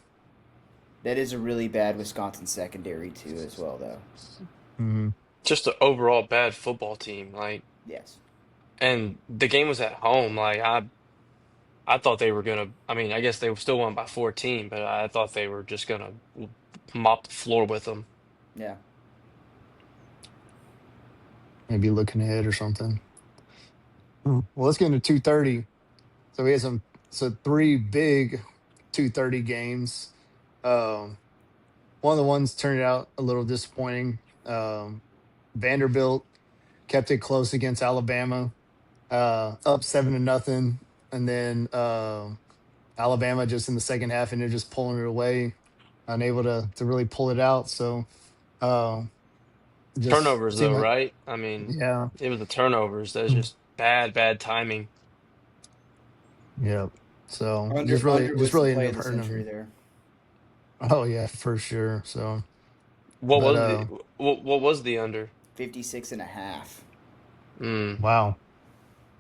That is a really bad Wisconsin secondary too, as well, though. mhm. Just an overall bad football team. Like, Yes. and the game was at home. Like, I thought they were gonna. I mean, I guess they still won by 14, but I thought they were just gonna mop the floor with them. Yeah. Maybe looking ahead or something. Well, let's get into 2:30. So we had three big 2:30 games. Um, One of the ones turned out a little disappointing. Vanderbilt kept it close against Alabama, up 7-0, and then Alabama just in the second half and they're just pulling it away, unable to really pull it out. So uh, just Turnovers, seemed though, like right? I mean, yeah, it was the turnovers. That's just bad timing. yeah. So Under just was the really play ended of up the hurting century them. there. Oh yeah, for sure. So, What but was the what was the under? 56 and a half. Mm. wow,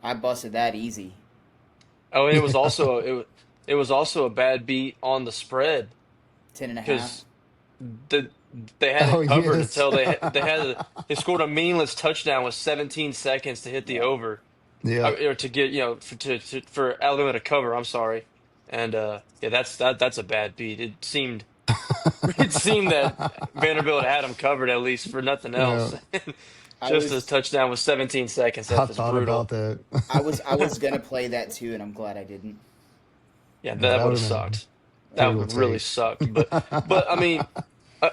I busted that easy. Oh, and yeah. it was also a bad beat on the spread 10 and a half. because the they had Oh it covered yes, until they scored a meaningless touchdown with 17 seconds to hit the Yeah. over. yeah. Or to get for Alabama to cover. I'm sorry, and yeah, that's a bad beat. It seemed that Vanderbilt had him covered at least for nothing Yeah, else. I Just a was touchdown with 17 seconds. I That's just thought about brutal. that. I was gonna play that too, and I'm glad I didn't. Yeah, Yeah, that that would would have have been a sucked. That brutal would really take. sucked. But I mean,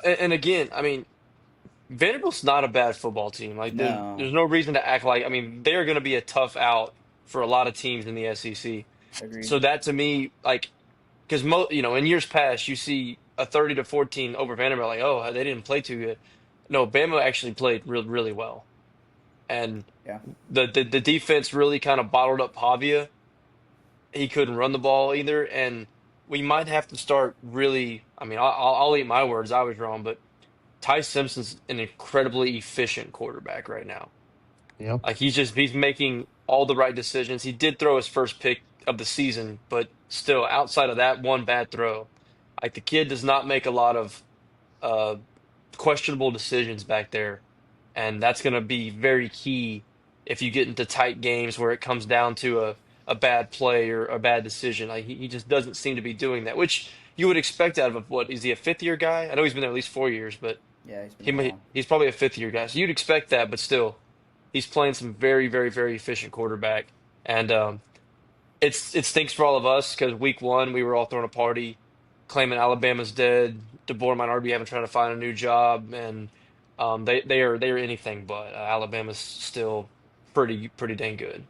and again, I mean, Vanderbilt's not a bad football team. Like No, there's no reason to act like. I mean, they are going to be a tough out for a lot of teams in the SEC. agreed. So that to me, like, because in years past, you see a 30-14 over Vanderbilt, like, oh, they didn't play too good. No, Bama actually played really well, and Yeah, the defense really kind of bottled up Pavia. He couldn't run the ball either, and we might have to start really. I mean, I'll eat my words. I was wrong, but Ty Simpson's an incredibly efficient quarterback right now. Yep. Like he's making all the right decisions. He did throw his first pick of the season, but still, outside of that one bad throw, like the kid does not make a lot of uh, questionable decisions back there, and that's going to be very key if you get into tight games where it comes down to a bad play or a bad decision. Like he just doesn't seem to be doing that, which you would expect out of what is he a fifth year guy? I know he's been there at least 4 years, but yeah, he's been there long. he's probably a fifth year guy. So you'd expect that, but still, he's playing some very efficient quarterback, and it stinks for all of us because week one we were all throwing a party, claiming Alabama's dead. DeBoer might already be having trying to find a new job, and they are anything but. Alabama's still pretty dang good.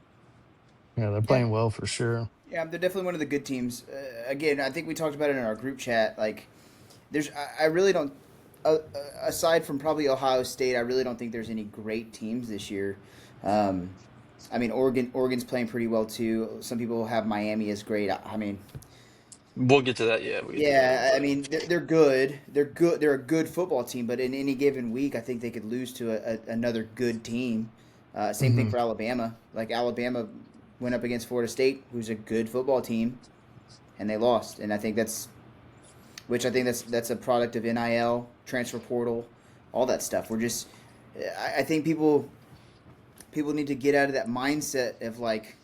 Yeah, they're Yeah, playing well for sure. yeah, they're definitely one of the good teams. Again, I think we talked about it in our group chat. Like, I really don't. Aside from probably Ohio State, I really don't think there's any great teams this year. Um, I mean, Oregon's playing pretty well too. Some people have Miami as great. I mean, We'll get to that. Yeah, we'll get to that in a yeah, I second. mean they're good. They're good. They're a good football team, but in any given week, I think they could lose to another good team. Same thing Hmm. for Alabama. Like Alabama went up against Florida State, who's a good football team, and they lost. And I think that's a product of NIL, transfer portal, all that stuff. I think people need to get out of that mindset of like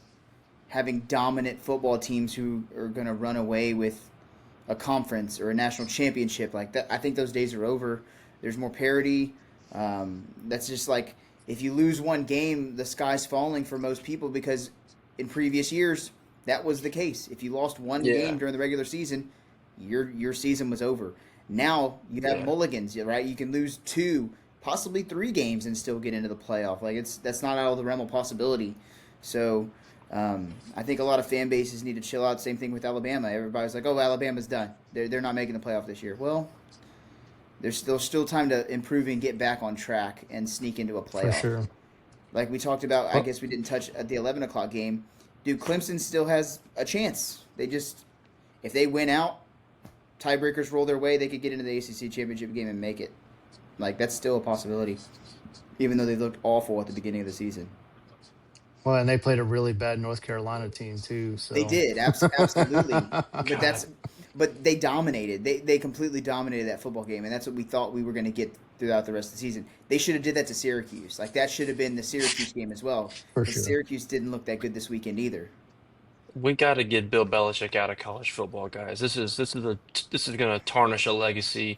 having dominant football teams who are going to run away with a conference or a national championship like that. I think those days are over. There's more parity. That's just like if you lose one game, the sky's falling for most people because in previous years that was the case. If you lost one game Yeah, during the regular season, your season was over. Now you have yeah. mulligans, right? You can lose two, possibly three games and still get into the playoff. Like that's not out of the realm of possibility. So I think a lot of fan bases need to chill out. Same thing with Alabama. Everybody's like, "Oh, Alabama's done. They're not making the playoff this year." Well, there's still time to improve and get back on track and sneak into a For playoff. sure. Like we talked about, I Well, guess we didn't touch at the 11 o'clock game. Dude, Clemson still has a chance. If they win out, tiebreakers roll their way, they could get into the ACC championship game and make it. Like that's still a possibility, even though they looked awful at the beginning of the season. and they played a really bad North Carolina team too. They So, did absolutely, but God, they dominated. They completely dominated that football game, and that's what we thought we were going to get throughout the rest of the season. They should have did that to Syracuse. Like that should have been the Syracuse game as well, for because sure. Syracuse didn't look that good this weekend either. We got to get Bill Belichick out of college football, guys. This is going to tarnish a legacy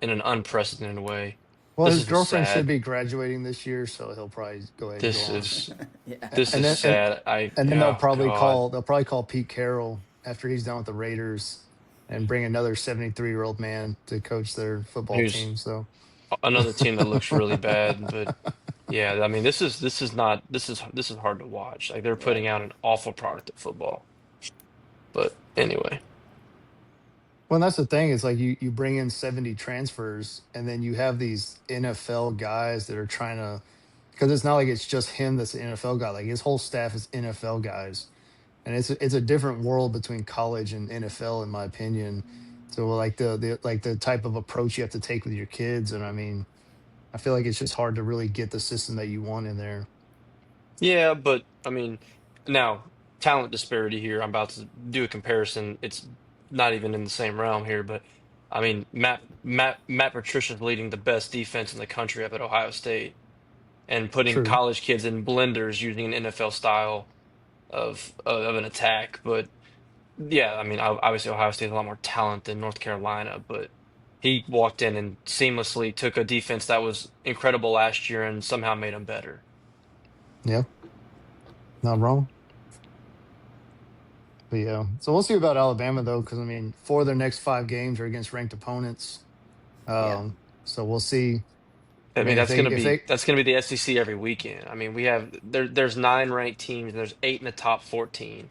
in an unprecedented way. Well, This his is just girlfriend should sad. be graduating this year, so he'll probably go ahead and go This on. is Yeah. this And is then and sad. and then Oh God. they'll probably call Pete Carroll after he's done with the Raiders and bring another 73-year-old man to coach their football Here's team. So another team that looks really bad, but yeah, I mean this is not this is hard to watch. Like they're Yeah. putting out an awful product of football. But anyway, well, that's the thing. It's like you bring in 70 transfers, and then you have these NFL guys that are trying to, because it's not like it's just him that's an NFL guy. Like his whole staff is NFL guys, and it's a different world between college and NFL, in my opinion. So like the type of approach you have to take with your kids, and I mean, I feel like it's just hard to really get the system that you want in there. yeah, but I mean now talent disparity here. I'm about to do a comparison. It's not even in the same realm here, but I mean Matt Patricia's leading the best defense in the country up at Ohio State and putting True. college kids in blenders using an NFL style of an attack. But yeah, I mean, obviously Ohio State has a lot more talent than North Carolina, but he walked in and seamlessly took a defense that was incredible last year and somehow made them better. Yeah, not wrong. But yeah, so we'll see about Alabama though, because I mean, 4 of their next 5 games are against ranked opponents. Yeah. So we'll see. I I mean, mean, that's gonna if be they, that's gonna be the SEC every weekend. I mean, there's 9 ranked teams and there's 8 in the top 14.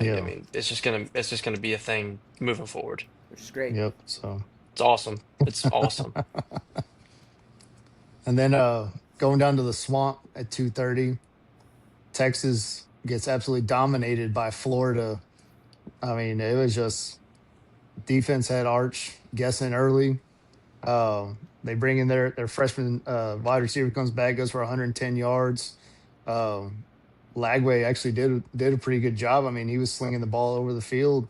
I yeah, mean, it's just gonna be a thing moving forward. Which is great. yep. So It's awesome. It's awesome. and then going down to the swamp at 2:30, Texas gets absolutely dominated by Florida. I mean, it was just defense had Arch guessing early. They bring in their freshman wide receiver comes back, goes for 110 yards. Um, Lagway actually did a pretty good job. I mean, he was slinging the ball over the field.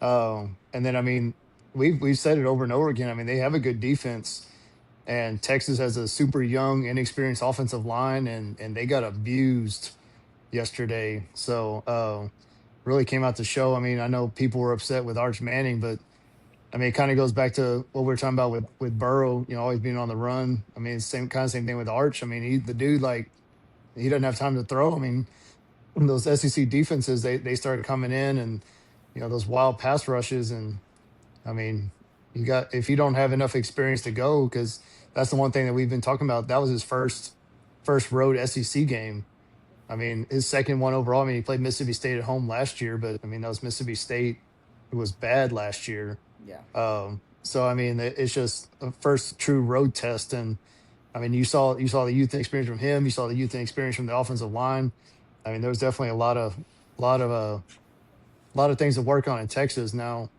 And then I mean, we've said it over and over again. I mean, they have a good defense, and Texas has a super young, inexperienced offensive line, and they got abused yesterday. So really came out to show. I mean, I know people were upset with Arch Manning, but I mean, it kind of goes back to what we were talking about with Burrow, always being on the run. I mean, it's same thing with Arch. I mean, the dude like he doesn't have time to throw. I mean, those SEC defenses they started coming in and those wild pass rushes, and I mean, you got if you don't have enough experience to go, because that's the one thing that we've been talking about. That was his first road SEC game. I mean, his second one overall. I mean, he played Mississippi State at home last year, but I mean that was Mississippi State, who was bad last year. Yeah. So I mean, it's just a first true road test, and I mean, you saw the youth experience from him. You saw the youth experience from the offensive line. I mean, there was definitely lot of lot of things to work on in Texas. Now,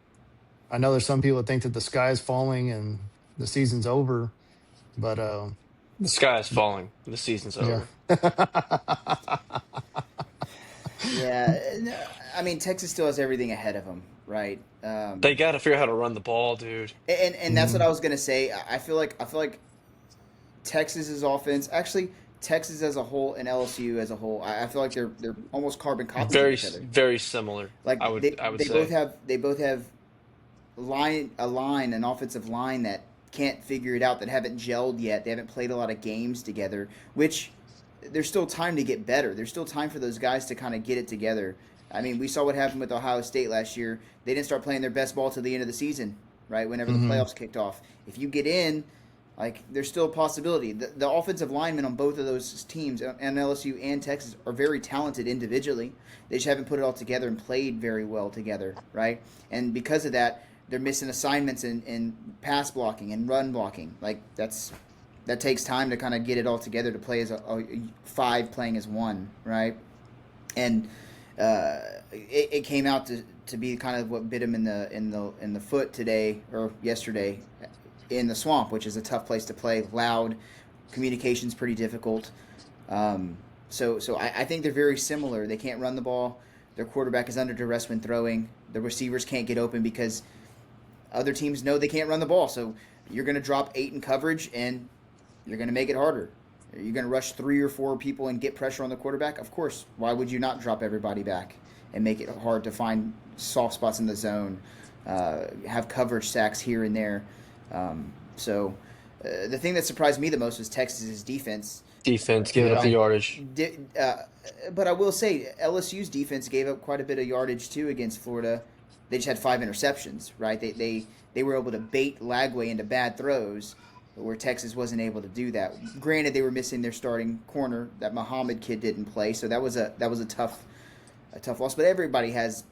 I know there's some people that think that the sky is falling and the season's over, but The sky is falling. The season's yeah, over. Yeah. No, I mean, Texas still has everything ahead of them, right? They got to figure out how to run the ball, dude. And that's what Mhm. I was gonna say. I feel like Texas's offense, actually Texas as a whole and LSU as a whole, I feel like they're almost carbon copies of Very each other. very similar. Like I would say. they both have an offensive line that can't figure it out, that haven't gelled yet. They haven't played a lot of games together, which there's still time to get better. There's still time for those guys to kind of get it together. I mean, we saw what happened with Ohio State last year. They didn't start playing their best ball till the end of the season, right? Whenever the Mhm. playoffs kicked off. If you get in, like, there's still a possibility. The offensive linemen on both of those teams, and LSU and Texas, are very talented individually. They just haven't put it all together and played very well together, right? And because of that, they're missing assignments in pass blocking and run blocking. Like, that takes time to kind of get it all together to play as a five playing as one, right? And it came out to be kind of what bit him in the foot today or yesterday in the swamp, which is a tough place to play. Loud, communication's pretty difficult. So I think they're very similar. They can't run the ball. Their quarterback is under duress when throwing. The receivers can't get open because other teams know they can't run the ball. So you're going to drop 8 in coverage and you're going to make it harder. Are you going to rush 3 or 4 people and get pressure on the quarterback? Of course. Why would you not drop everybody back and make it hard to find soft spots in the zone, have coverage sacks here and there? The thing that surprised me the most was Texas's defense. Defense giving up the Yeah. yardage. Di- uh, but I will say LSU's defense gave up quite a bit of yardage too against Florida. They just had 5 interceptions, right? They were able to bait Lagway into bad throws, where Texas wasn't able to do that. Granted, they were missing their starting corner. That Muhammad kid didn't play, so that was a tough loss. But everybody has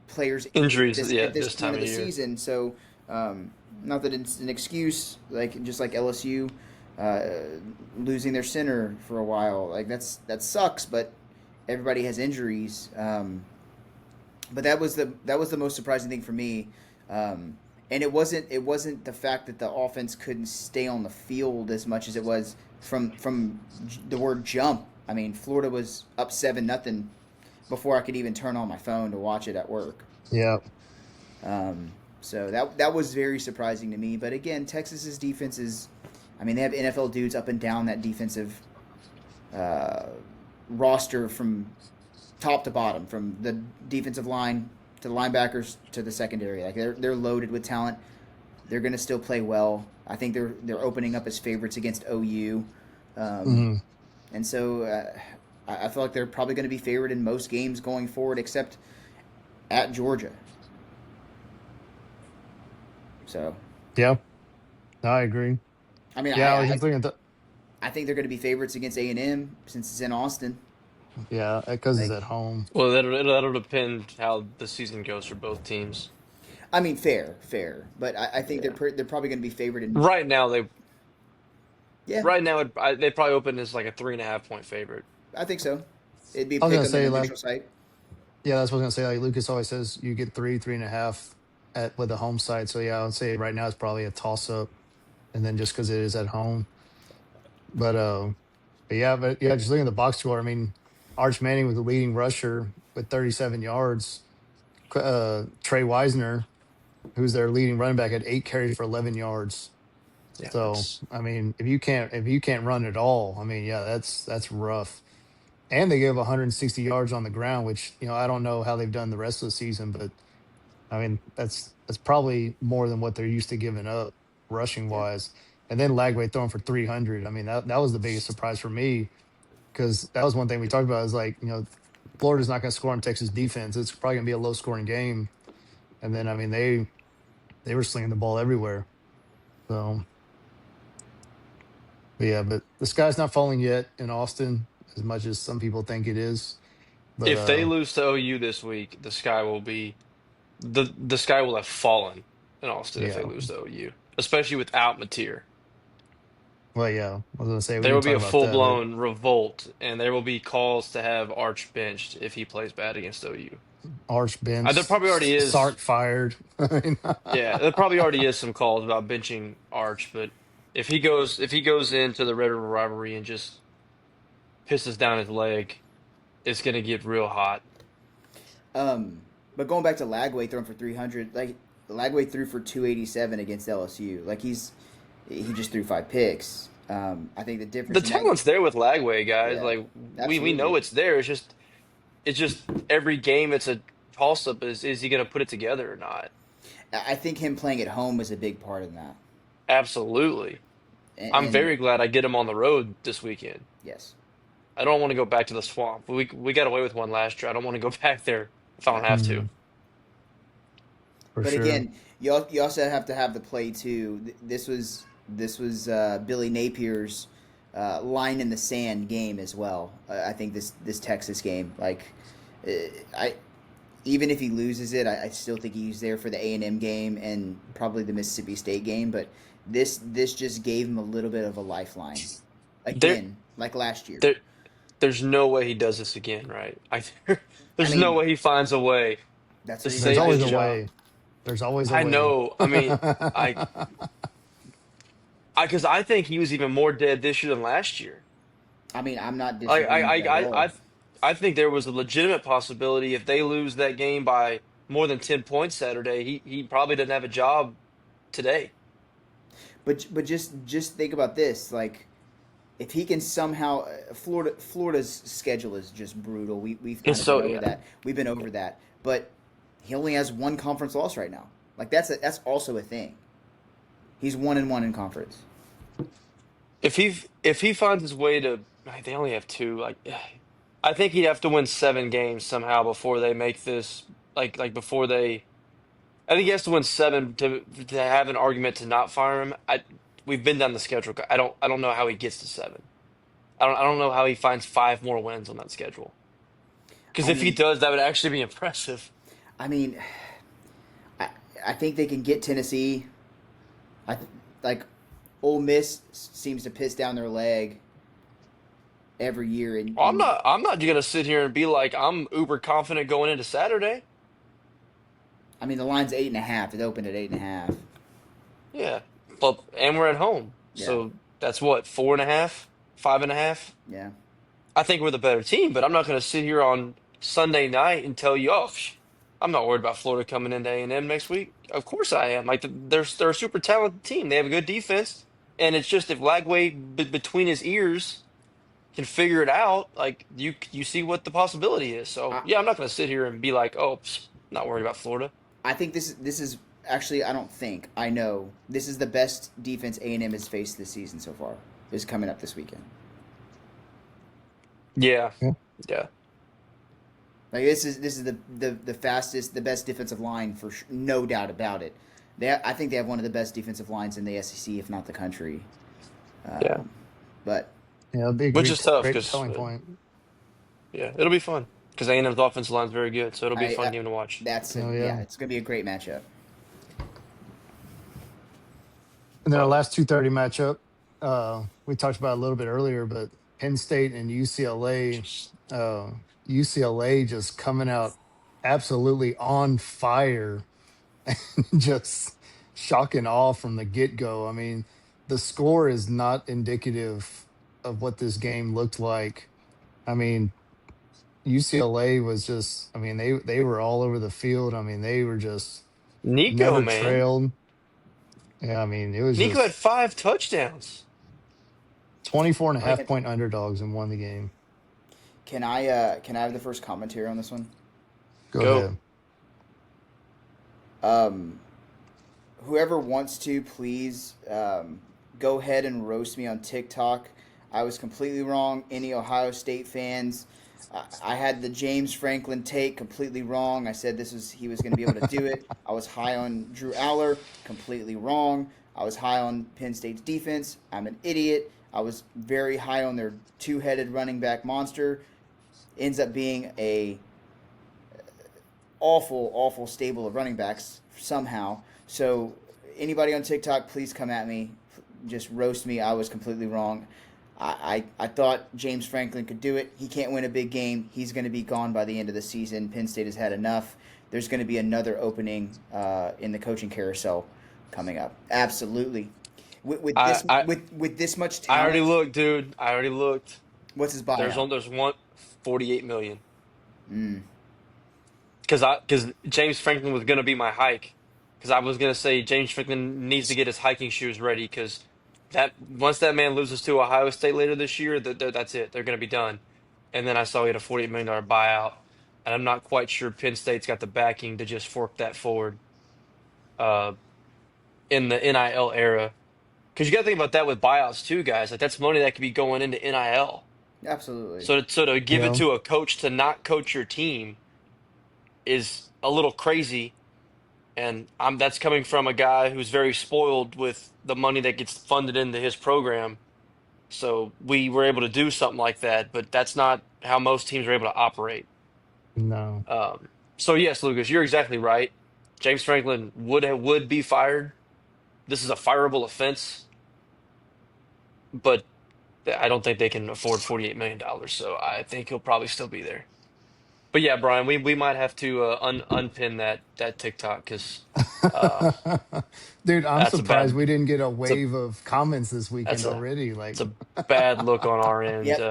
players Injuries, this, yeah, at this this point time of of the year. season. So, not that it's an excuse, like just like LSU uh, losing their center for a while, like that sucks. But everybody has injuries. But that was the most surprising thing for me. And it wasn't the fact that the offense couldn't stay on the field as much as it was from the word jump. I mean, Florida was up 7-0 before I could even turn on my phone to watch it at work. Yeah. So that was very surprising to me. But again, Texas's defense is, I mean, they have NFL dudes up and down that defensive roster from top to bottom, from the defensive line to the linebackers to the secondary. Like they're loaded with talent. They're going to still play well. I think they're opening up as favorites against OU, Hmm. and so I feel like they're probably going to be favored in most games going forward, except at Georgia. So Yeah. No, I agree. I mean, Yeah, I I was I, just looking at the I think they're going to be favorites against A&M since it's in Austin. yeah, because it's Like, at home. Well, that'll depend how the season goes for both teams. I mean, fair, but I think Yeah. they're probably going to be favored in. Right now, they Yeah, right now they probably open as like a 3.5 point favorite. I think so. It'd be a I was pick gonna 'em in say a like neutral site. yeah, that's what I was gonna say. Like Lucas always says, you get 3.5 at with the home side. So yeah, I would say right now it's probably a toss up, and then just because it is at home. But but yeah, just looking at the box score. I mean, Arch Manning was the leading rusher with 37 yards. Trey Wisner, who's their leading running back, had 8 carries for 11 yards. Yeah, So that's I mean, if you can't run at all, I mean, yeah, that's rough. And they gave 160 yards on the ground, which I don't know how they've done the rest of the season, but I mean that's probably more than what they're used to giving up rushing Yeah. wise. And then Lagway throwing for 300. I mean that was the biggest surprise for me because that was one thing we talked about is like Florida's not going to score on Texas defense. It's probably going to be a low scoring game. And then I mean they were slinging the ball everywhere. So but yeah, but the sky's not falling yet in Austin as much as some people think it is. But if they lose to OU this week, the sky will have fallen in Austin if they yeah, lose to OU, especially without Mateer. well yeah, I was gonna say we There can will be talk a about that, but full-blown revolt, and there will be calls to have Arch benched if he plays bad against OU. Arch There bench, probably already is. Sark fired. I mean, Yeah, there probably already is some calls about benching Arch, but if he goes into the Red River rivalry and just pisses down his leg, it's gonna get real hot. Um, but going back to Lagway throwing for 300, like Lagway threw for 287 against LSU. Like he just threw 5 picks. I think the The difference in that, talent's there with Lagway, guys. yeah, Like we know absolutely. it's there. It's just every game it's a toss up. Is he gonna put it together or not? I think him playing at home is a big part of that. Absolutely. I'm And very glad I get him on the road this weekend. yes, I don't want to go back to the swamp. We got away with one last year. I don't want to go back there if I don't yeah. have to. mm, for But sure. again, you also have to have the play too. This was Billy Napier's line in the sand game as well. I think this Texas game, like, uh, I even if he loses it, I still think he's there for the A&M game and probably the Mississippi State game. But this just gave him a little bit of a lifeline There, again, like last year. there, there's no way he does this again, right? I There's no mean, way he finds a way that's to what he did There's save always his last a year. job. way. There's always a I way. know. I mean, I, because I think he was even more dead this year than last year. I mean, I'm not I, I, disagreeing with I, that at I, all. I I think there was a legitimate possibility if they lose that game by more than 10 points Saturday, he probably doesn't have a job today. But just think about this, like if he can somehow Florida's schedule is just brutal. We've kind It's of been so over yeah. that. We've been over that, but he only has one conference loss right now. Like that's also a thing. He's 1-1 in conference. If he finds his way to, they only have two. Like, I think he'd have to win 7 games somehow before they make this. Like before they, I think he has to win seven to have an argument to not fire him. We've been down the schedule. I don't know how he gets to seven. I don't know how he finds 5 more wins on that schedule. Because I if he mean, does, that would actually be impressive. I mean, I I think they can get Tennessee. I like Ole Miss seems to piss down their leg every year, and, Well, I'm and not. I'm not gonna sit here and be like I'm uber confident going into Saturday. I mean the line's 8.5. It opened at 8.5. Yeah, but and we're at home, Yeah, so that's what 4.5, 5.5. yeah. I think we're the better team, but I'm not gonna sit here on Sunday night and tell you, oh, I'm not worried about Florida coming into A&M next week. Of course I am. Like they're a super talented team. They have a good defense, and it's just if Lagway between his ears can figure it out, like you see what the possibility is. So I yeah, I'm not gonna sit here and be like, oh, not worried about Florida. I think this is actually I don't think I know this is the best defense A&M has faced this season so far. Is coming up this weekend. Yeah, Yeah. yeah. Like this is the fastest, the best defensive line for no doubt about it. I think they have one of the best defensive lines in the SEC, if not the country. Yeah, Um, but Yeah, it'll be a which is tough great because telling point. yeah, it'll be fun because A&M's offensive line is very good, so it'll be a I fun game to watch. Oh yeah, yeah. it's gonna be a great matchup. And then our Uh, last 2:30 matchup, we talked about a little bit earlier, but Penn State and UCLA. Uh, UCLA just coming out absolutely on fire, just shock and awe from the get go. I mean, the score is not indicative of what this game looked like. I mean, UCLA was just, I mean, they were all over the field. I mean, they were just Nico, never man, trailed. Yeah, I mean, it was Nico had just 5 touchdowns. 24 and a Like, half point underdogs and won the game. Can I have the first commentary on this one? Go go. ahead. Um, Whoever wants to, please go ahead and roast me on TikTok. I was completely wrong. Any Ohio State fans, I had the James Franklin take completely wrong. I said he was going to be able to do it. I was high on Drew Aller, completely wrong. I was high on Penn State's defense. I'm an idiot. I was very high on their two-headed running back monster. Ends up being a awful stable of running backs somehow. So anybody on TikTok, please come at me. Just roast me. I was completely wrong. I thought James Franklin could do it. He can't win a big game. He's going to be gone by the end of the season. Penn State has had enough. There's going to be another opening in the coaching carousel coming up. Absolutely. I I With this much I already talent, looked, dude. I already looked. what's his There's buyout? one. There's one 48 million. Mm. Because James Franklin was gonna be my hike. Because I was gonna say James Franklin needs to get his hiking shoes ready. Because that once that man loses to Ohio State later this year, that's it. They're gonna be done. And then I saw he had a $48 million buyout, and I'm not quite sure Penn State's got the backing to just fork that forward uh, in the NIL era. Because you got to think about that with buyouts too, guys. Like that's money that could be going into NIL. Absolutely. So to give it Yeah. to a coach to not coach your team is a little crazy. And that's coming from a guy who's very spoiled with the money that gets funded into his program. So we were able to do something like that, but that's not how most teams are able to operate. No. So yes, Lucas, you're exactly right. James Franklin would be fired. This is a fireable offense, but I don't think they can afford $48 million. So I think he'll probably still be there. But yeah, Brian, we might have to unpin that TikTok because uh, Dude, I'm that's a surprised bad we didn't get a it's a wave of comments this that's weekend a already. Like, it's a bad look on our end. Yep,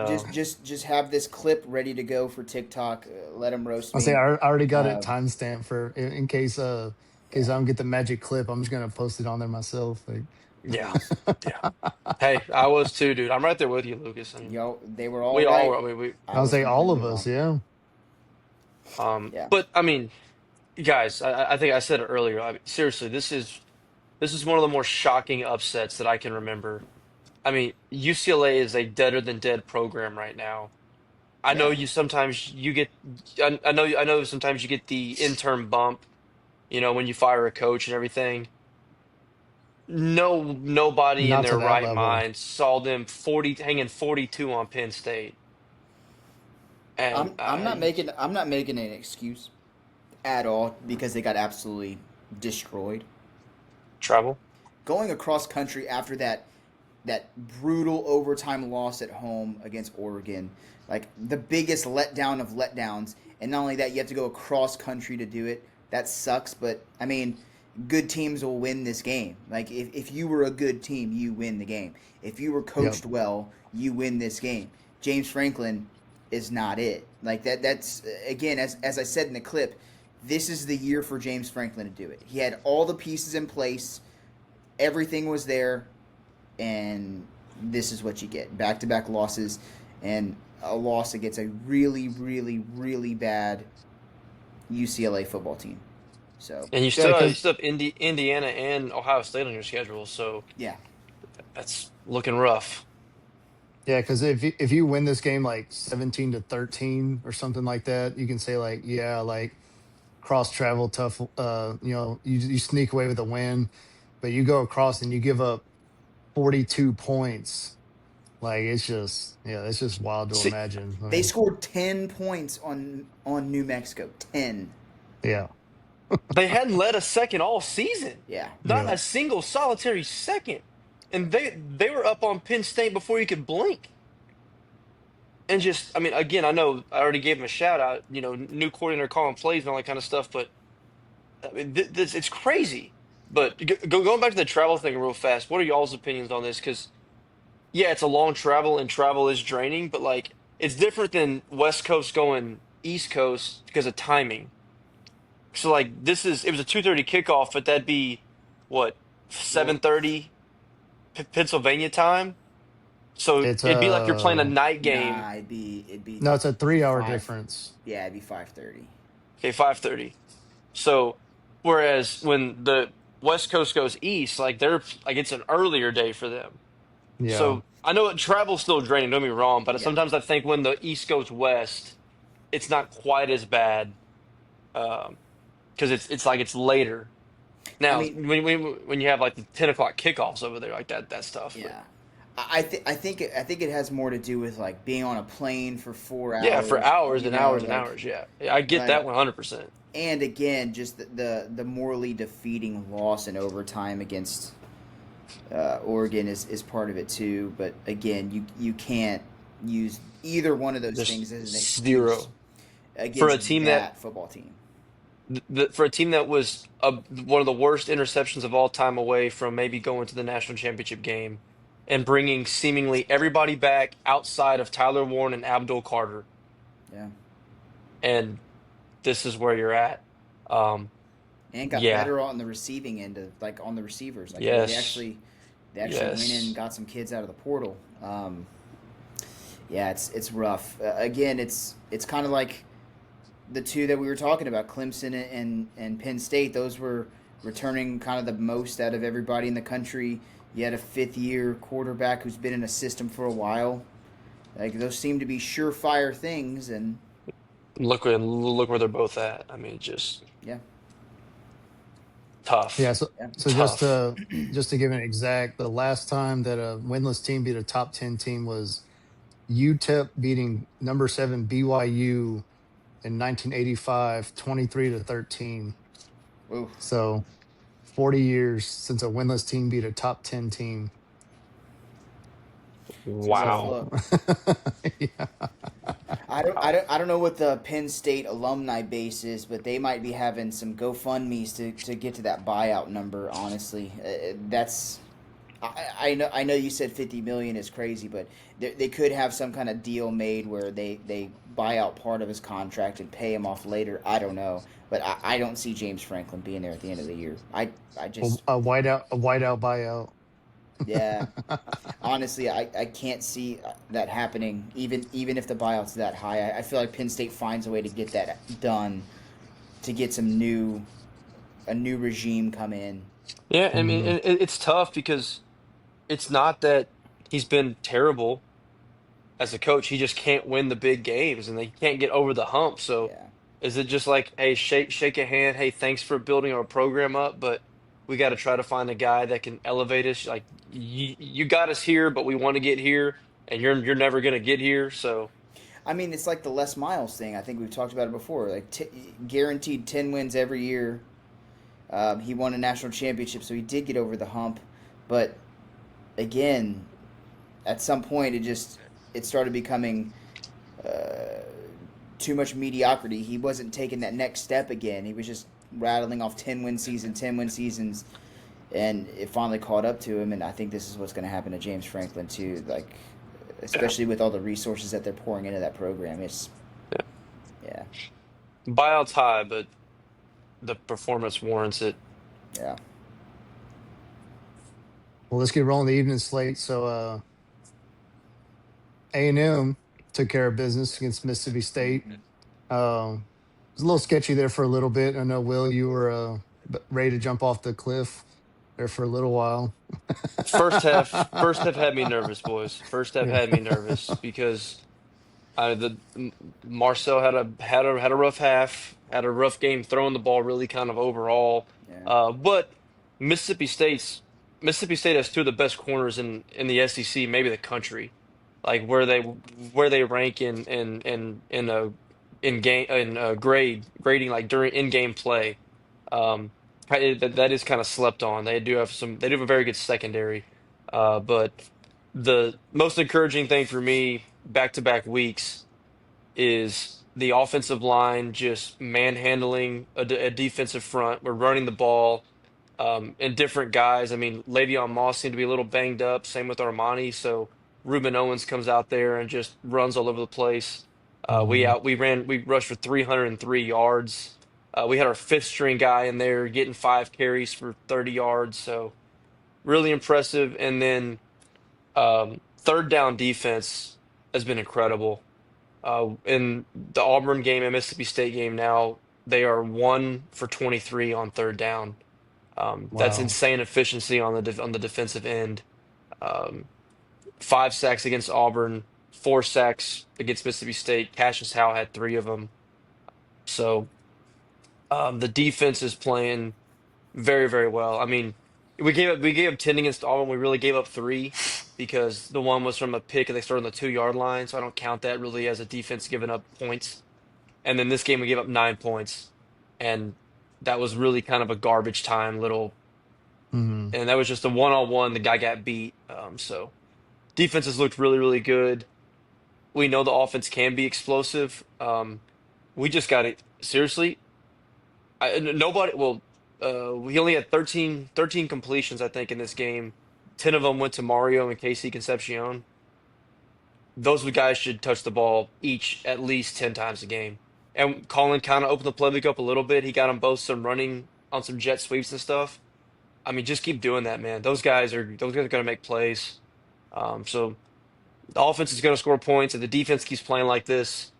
just have this clip ready to go for TikTok. Let them roast I'll say me. I already got it Um, timestamped for in case I yeah, don't get the magic clip. I'm just gonna post it on there myself. Like, Yeah, Please. yeah. Hey, I was too, dude. I'm right there with you, Lucas. I mean, Yo, they were all we all right. were. I mean, we. I I'll was say all completely of us, wrong. yeah. Yeah. But I mean, guys, I think I said it earlier. I mean, seriously, this is one of the more shocking upsets that I can remember. I mean, UCLA is a deader than dead program right now. I know Yeah. you sometimes you get. I know sometimes you get the interim bump. You know, when you fire a coach and everything. Nobody in Not to their that right level. mind saw them 40 hanging 42 on Penn State. And I'm not making an excuse at all because they got absolutely destroyed. travel. Going across country after that brutal overtime loss at home against Oregon, like the biggest letdown of letdowns. And not only that, you have to go across country to do it. That sucks, but I mean, good teams will win this game. Like if you were a good team, you win the game. If you were Yep. coached well, you win this game. James Franklin is not it. Like that's again as I said in the clip, this is the year for James Franklin to do it. He had all the pieces in place, everything was there, and this is what you get: back-to-back losses, and a loss against a really, really, really bad UCLA football team. So And Yeah, you because still have Indiana and Ohio State on your schedule, so yeah, that's looking rough. yeah, because if you win this game like 17-13 or something like that, you can say like, yeah, like cross travel tough. You sneak away with a win, but you go across and you give up 42 points. Like it's just wild to See, imagine. they Like, scored 10 points on New Mexico. 10. yeah, they hadn't led a second all season. Yeah, Not yeah, a single solitary second. And they were up on Penn State before you could blink. And just, I mean, again, I know I already gave him a shout out, you know, new coordinator calling plays and all that kind of stuff, but I mean, this it's crazy. But going back to the travel thing real fast, what are y'all's opinions on this? Because yeah, it's a long travel and travel is draining, but like it's different than West Coast going East Coast because of timing. So like it was a 2:30 kickoff, but that'd be what well, 7:30 Pennsylvania time. So it's it'd be like you're playing a night game. nah, it'd be no, it's a 3 hour five. difference. Yeah, it'd be 5:30. Okay, 5:30. So whereas when the West Coast goes east, like they're like it's an earlier day for them. Yeah, So I know travel's still draining, don't be wrong, but Yeah, sometimes I think when the East goes west, it's not quite as bad because it's like it's later. I Now, mean, when you have like the 10 o'clock kickoffs over there, like that's tough. But yeah. I think it has more to do with like being on a plane for four yeah, for hours. hours You and know, hours and like hours, yeah. Yeah, I get that like 100%. and again, just the morally defeating loss in overtime against Oregon is part of it too. But again, you can't use either one of those There's things as an excuse zero for a against team that that football team. for a team that was one of the worst interceptions of all time away from maybe going to the national championship game and bringing seemingly everybody back outside of Tyler Warren and Abdul Carter. Yeah, And this is where you're at. Um, and got yeah, better on the receiving end of like on the receivers. Like yes, they actually went in and yes. got some kids out of the portal. Yeah, it's rough. Again, it's kind of like the two that we were talking about, Clemson and Penn State. Those were returning kind of the most out of everybody in the country. You had a fifth year quarterback who's been in a system for a while. Like those seem to be surefire things, and Look where they're both at. I mean, just yeah, yeah. tough, yeah. So tough. just to give an exact, the last time that a winless team beat a top 10 team was UTEP beating number 7 BYU in 1985, 23-13. Ooh, So 40 years since a winless team beat a top 10 team. it's a rough So Wow. look. yeah, Wow. I don't know what the Penn State alumni base is, but they might be having some GoFundmes to get to that buyout number. Honestly, that's I know you said 50 million is crazy, but they could have some kind of deal made where they buy out part of his contract and pay him off later. I don't know, but I don't see James Franklin being there at the end of the year. I just a whiteout buyout. Yeah. Honestly, I can't see that happening. Even if the buyout's that high, I feel like Penn State finds a way to get that done to get a new regime come in. Yeah, I mean, Mhm. it's tough because it's not that he's been terrible as a coach. He just can't win the big games and they can't get over the hump. So Yeah. is it just like, hey, shake a hand, hey, thanks for building our program up, but we got to try to find a guy that can elevate us. Like you got us here, but we want to get here, and you're never gonna get here. So I mean, it's like the Les Miles thing. I think we've talked about it before. Like guaranteed 10 wins every year. He won a national championship, so he did get over the hump. But again, at some point, it started becoming uh, too much mediocrity. He wasn't taking that next step again. He was just rattling off 10 win seasons, and it finally caught up to him. And I think this is what's going to happen to James Franklin too. Like, yeah, especially with all the resources that they're pouring into that program. It's yeah. yeah, Buyout's high, but the performance warrants it. yeah. Well, let's get rolling the evening slate. So A&M took care of business against Mississippi State. Mm-hmm. It was a little sketchy there for a little bit. I know, Will, you were ready to jump off the cliff there for a little while. First half had me nervous, boys. First half Yeah. had me nervous because Marcel had a rough half, had a rough game throwing the ball really kind of overall. Yeah. But Mississippi State's Mississippi State has two of the best corners in the SEC, maybe the country. Like where they rank in a in game in grading like during in game play. Um, that is kind of slept on. They do have a very good secondary. But the most encouraging thing for me back to back weeks is the offensive line just manhandling a defensive front. We're running the ball, and different guys. I mean, Le'Veon Moss seemed to be a little banged up. Same with Armani. So Ruben Owens comes out there and just runs all over the place. Mhm. We rushed for 303 yards. We had our fifth string guy in there getting 5 carries for 30 yards. So really impressive. And then third down defense has been incredible. In the Auburn game and Mississippi State game now, they are 1 for 23 on third down. That's Wow. insane efficiency on on the defensive end. Um, 5 sacks against Auburn, 4 sacks against Mississippi State. Cassius Howe had 3 of them. So the defense is playing very, very well. I mean, we gave up 10 against Auburn. We really gave up three because the one was from a pick and they started on the 2 yard line. So I don't count that really as a defense giving up points. And then this game we gave up 9 points, and that was really kind of a garbage time little. Mhm. And that was just a one-on-one. The guy got beat. So defense has looked really, really good. We know the offense can be explosive. We just got it. Seriously, nobody. Well, we only had thirteen completions, I think, in this game. 10 of them went to Mario and Casey Concepcion. Those guys should touch the ball each at least 10 times a game. And Colin kind of opened the playbook up a little bit. He got them both some running on some jet sweeps and stuff. I mean, just keep doing that, man. Those guys are going to make plays. So the offense is going to score points, and the defense keeps playing like this.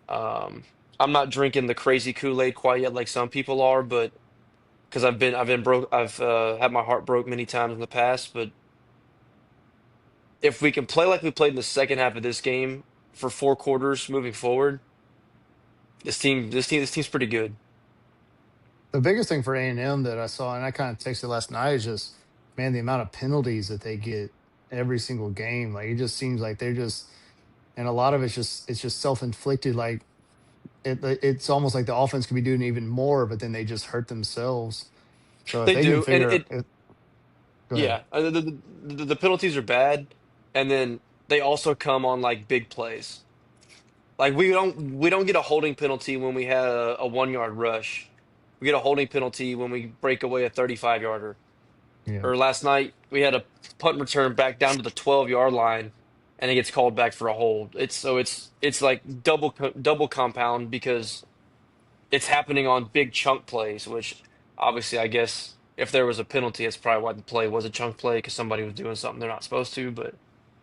Um, I'm not drinking the crazy Kool-Aid quite yet, like some people are, but because I've been broke, I've had my heart broke many times in the past. But if we can play like we played in the second half of this game for 4 quarters moving forward, this team's pretty good. The biggest thing for A&M that I saw, and I kind of texted last night, is just, man, the amount of penalties that they get every single game. Like, it just seems like they're just, and a lot of it's just self-inflicted. Like, it's almost like the offense could be doing even more, but then they just hurt themselves. So if They they can do, and figure, go ahead. yeah, the penalties are bad, and then they also come on like big plays. Like we don't get a holding penalty when we had a 1 yard rush. We get a holding penalty when we break away a 35 yarder. Yeah. Or last night we had a punt return back down to the 12-yard line, and it gets called back for a hold. It's like double compound because it's happening on big chunk plays, which obviously I guess if there was a penalty, it's probably why the play was a chunk play because somebody was doing something they're not supposed to. But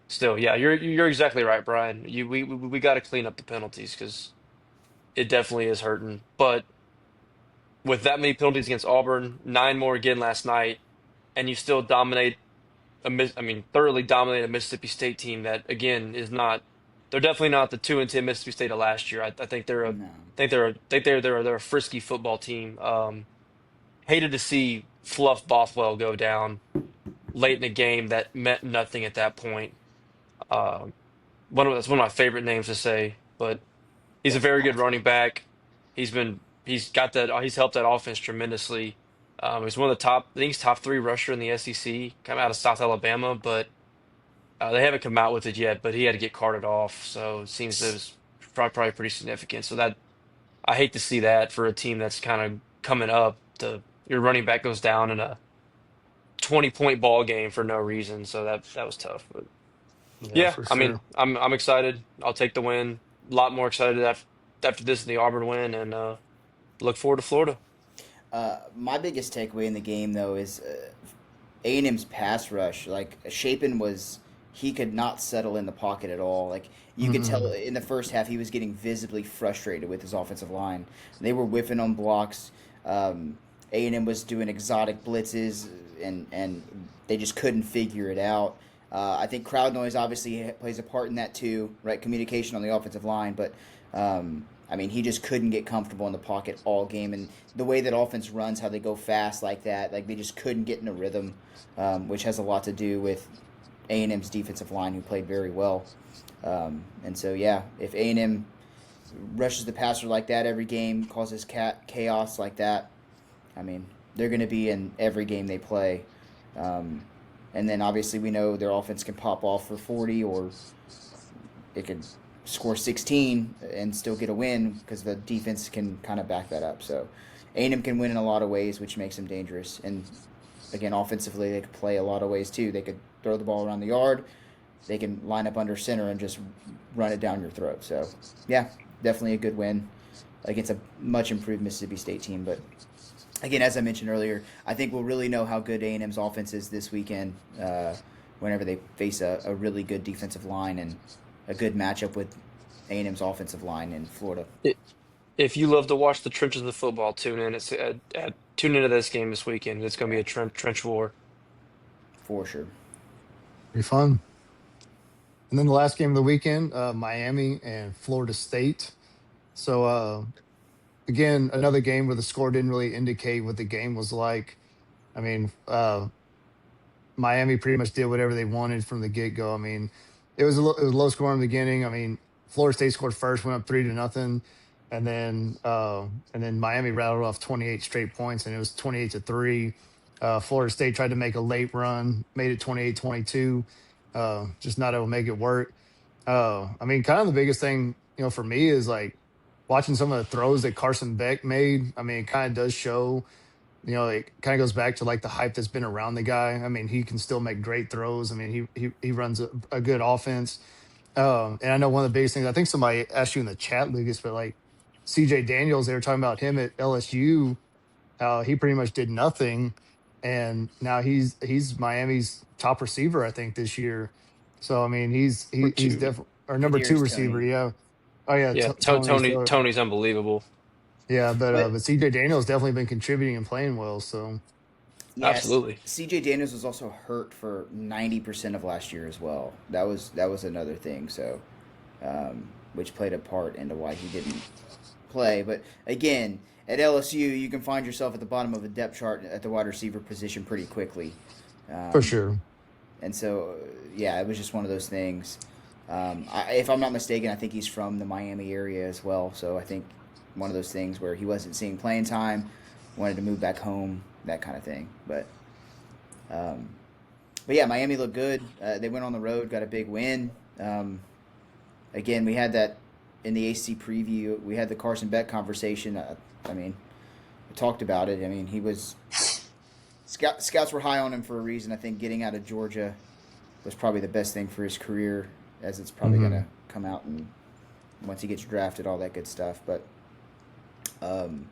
still, yeah, you're exactly right, Brian. We got to clean up the penalties because it definitely is hurting. But with that many penalties against Auburn, 9 more again last night, and you still dominate I mean, thoroughly dominate a Mississippi State team that again is not. They're definitely not the 2-10 Mississippi State of last year. I think No. they're a frisky football team. Hated to see Fluff Bothwell go down late in the game that meant nothing at that point. Um, that's one of my favorite names to say, but he's a very good running back. He's helped that offense tremendously. He's one of the top, I think he's top three rusher in the SEC, come out of South Alabama, but they haven't come out with it yet. But he had to get carted off, so it seems it was probably pretty significant. So that I hate to see that for a team that's kind of coming up. Your running back goes down in a 20-point ball game for no reason, so that was tough. But Yeah, yeah, for I mean, sure. I'm excited. I'll take the win. A lot more excited after this than the Auburn win, and look forward to Florida. My biggest takeaway in the game, though, is A&M's pass rush. Like Shapen was, he could not settle in the pocket at all. Like you could tell Mm-mm. in the first half, he was getting visibly frustrated with his offensive line. They were whiffing on blocks. A&M was doing exotic blitzes, and they just couldn't figure it out. I think crowd noise obviously plays a part in that too, right? Communication on the offensive line, but I mean, he just couldn't get comfortable in the pocket all game, and the way that offense runs, how they go fast like that, like they just couldn't get in a rhythm, which has a lot to do with A&M's defensive line, who played very well. And so, yeah, if A&M rushes the passer like that every game, causes chaos like that, I mean, they're going to be in every game they play. Um, and then obviously we know their offense can pop off for 40, or it could score 16 and still get a win because the defense can kind of back that up. So A&M can win in a lot of ways, which makes them dangerous. And again, offensively, they could play a lot of ways too. They could throw the ball around the yard. They can line up under center and just run it down your throat. So yeah, definitely a good win against a much improved Mississippi State team. But again, as I mentioned earlier, I think we'll really know how good A&M's offense is this weekend whenever they face a really good defensive line and a good matchup with A&M's offensive line in Florida, If you love to watch the trenches of football, tune into this game this weekend. It's going to be a trench war. for sure. Be fun. And then the last game of the weekend, Miami and Florida State. So again, another game where the score didn't really indicate what the game was like. I mean, Miami pretty much did whatever they wanted from the get go. I mean, it was low score in the beginning. I mean, Florida State scored first, went up 3-0, and then Miami rattled off 28 straight points, and it was 28-3. Florida State tried to make a late run, made it 28-22. Just not able to make it work. I mean, kind of the biggest thing, for me is like watching some of the throws that Carson Beck made. I mean, it kind of does show, it kind of goes back to like the hype that's been around the guy. I mean, he can still make great throws. I mean, he runs a good offense. And I know one of the biggest things, I think somebody asked you in the chat, Lucas, but like CJ Daniels, they were talking about him at LSU, how he pretty much did nothing. And now he's Miami's top receiver, I think, this year. So I mean, Or he's two. definitely our number two Kadarius receiver. Tony. Yeah. Oh yeah, Yeah, Tony. So Tony's unbelievable. yeah, But but CJ Daniels definitely been contributing and playing well. So yes, Absolutely. CJ Daniels was also hurt for 90% of last year as well. That was another thing. So, which played a part into why he didn't play. But again, at LSU, you can find yourself at the bottom of a depth chart at the wide receiver position pretty quickly. for Um, sure. and so, yeah, it was just one of those things. If I'm not mistaken, I think he's from the Miami area as well. So I think one of those things where he wasn't seeing playing time, wanted to move back home, that kind of thing. Um, but yeah, Miami looked good. They went on the road, got a big win. Again, we had that in the AC preview. We had the Carson Beck conversation. I mean, we talked about it. I mean, he was scouts were high on him for a reason. I think getting out of Georgia was probably the best thing for his career, as it's probably going Hmm. to come out and once he gets drafted, all that good stuff. But um,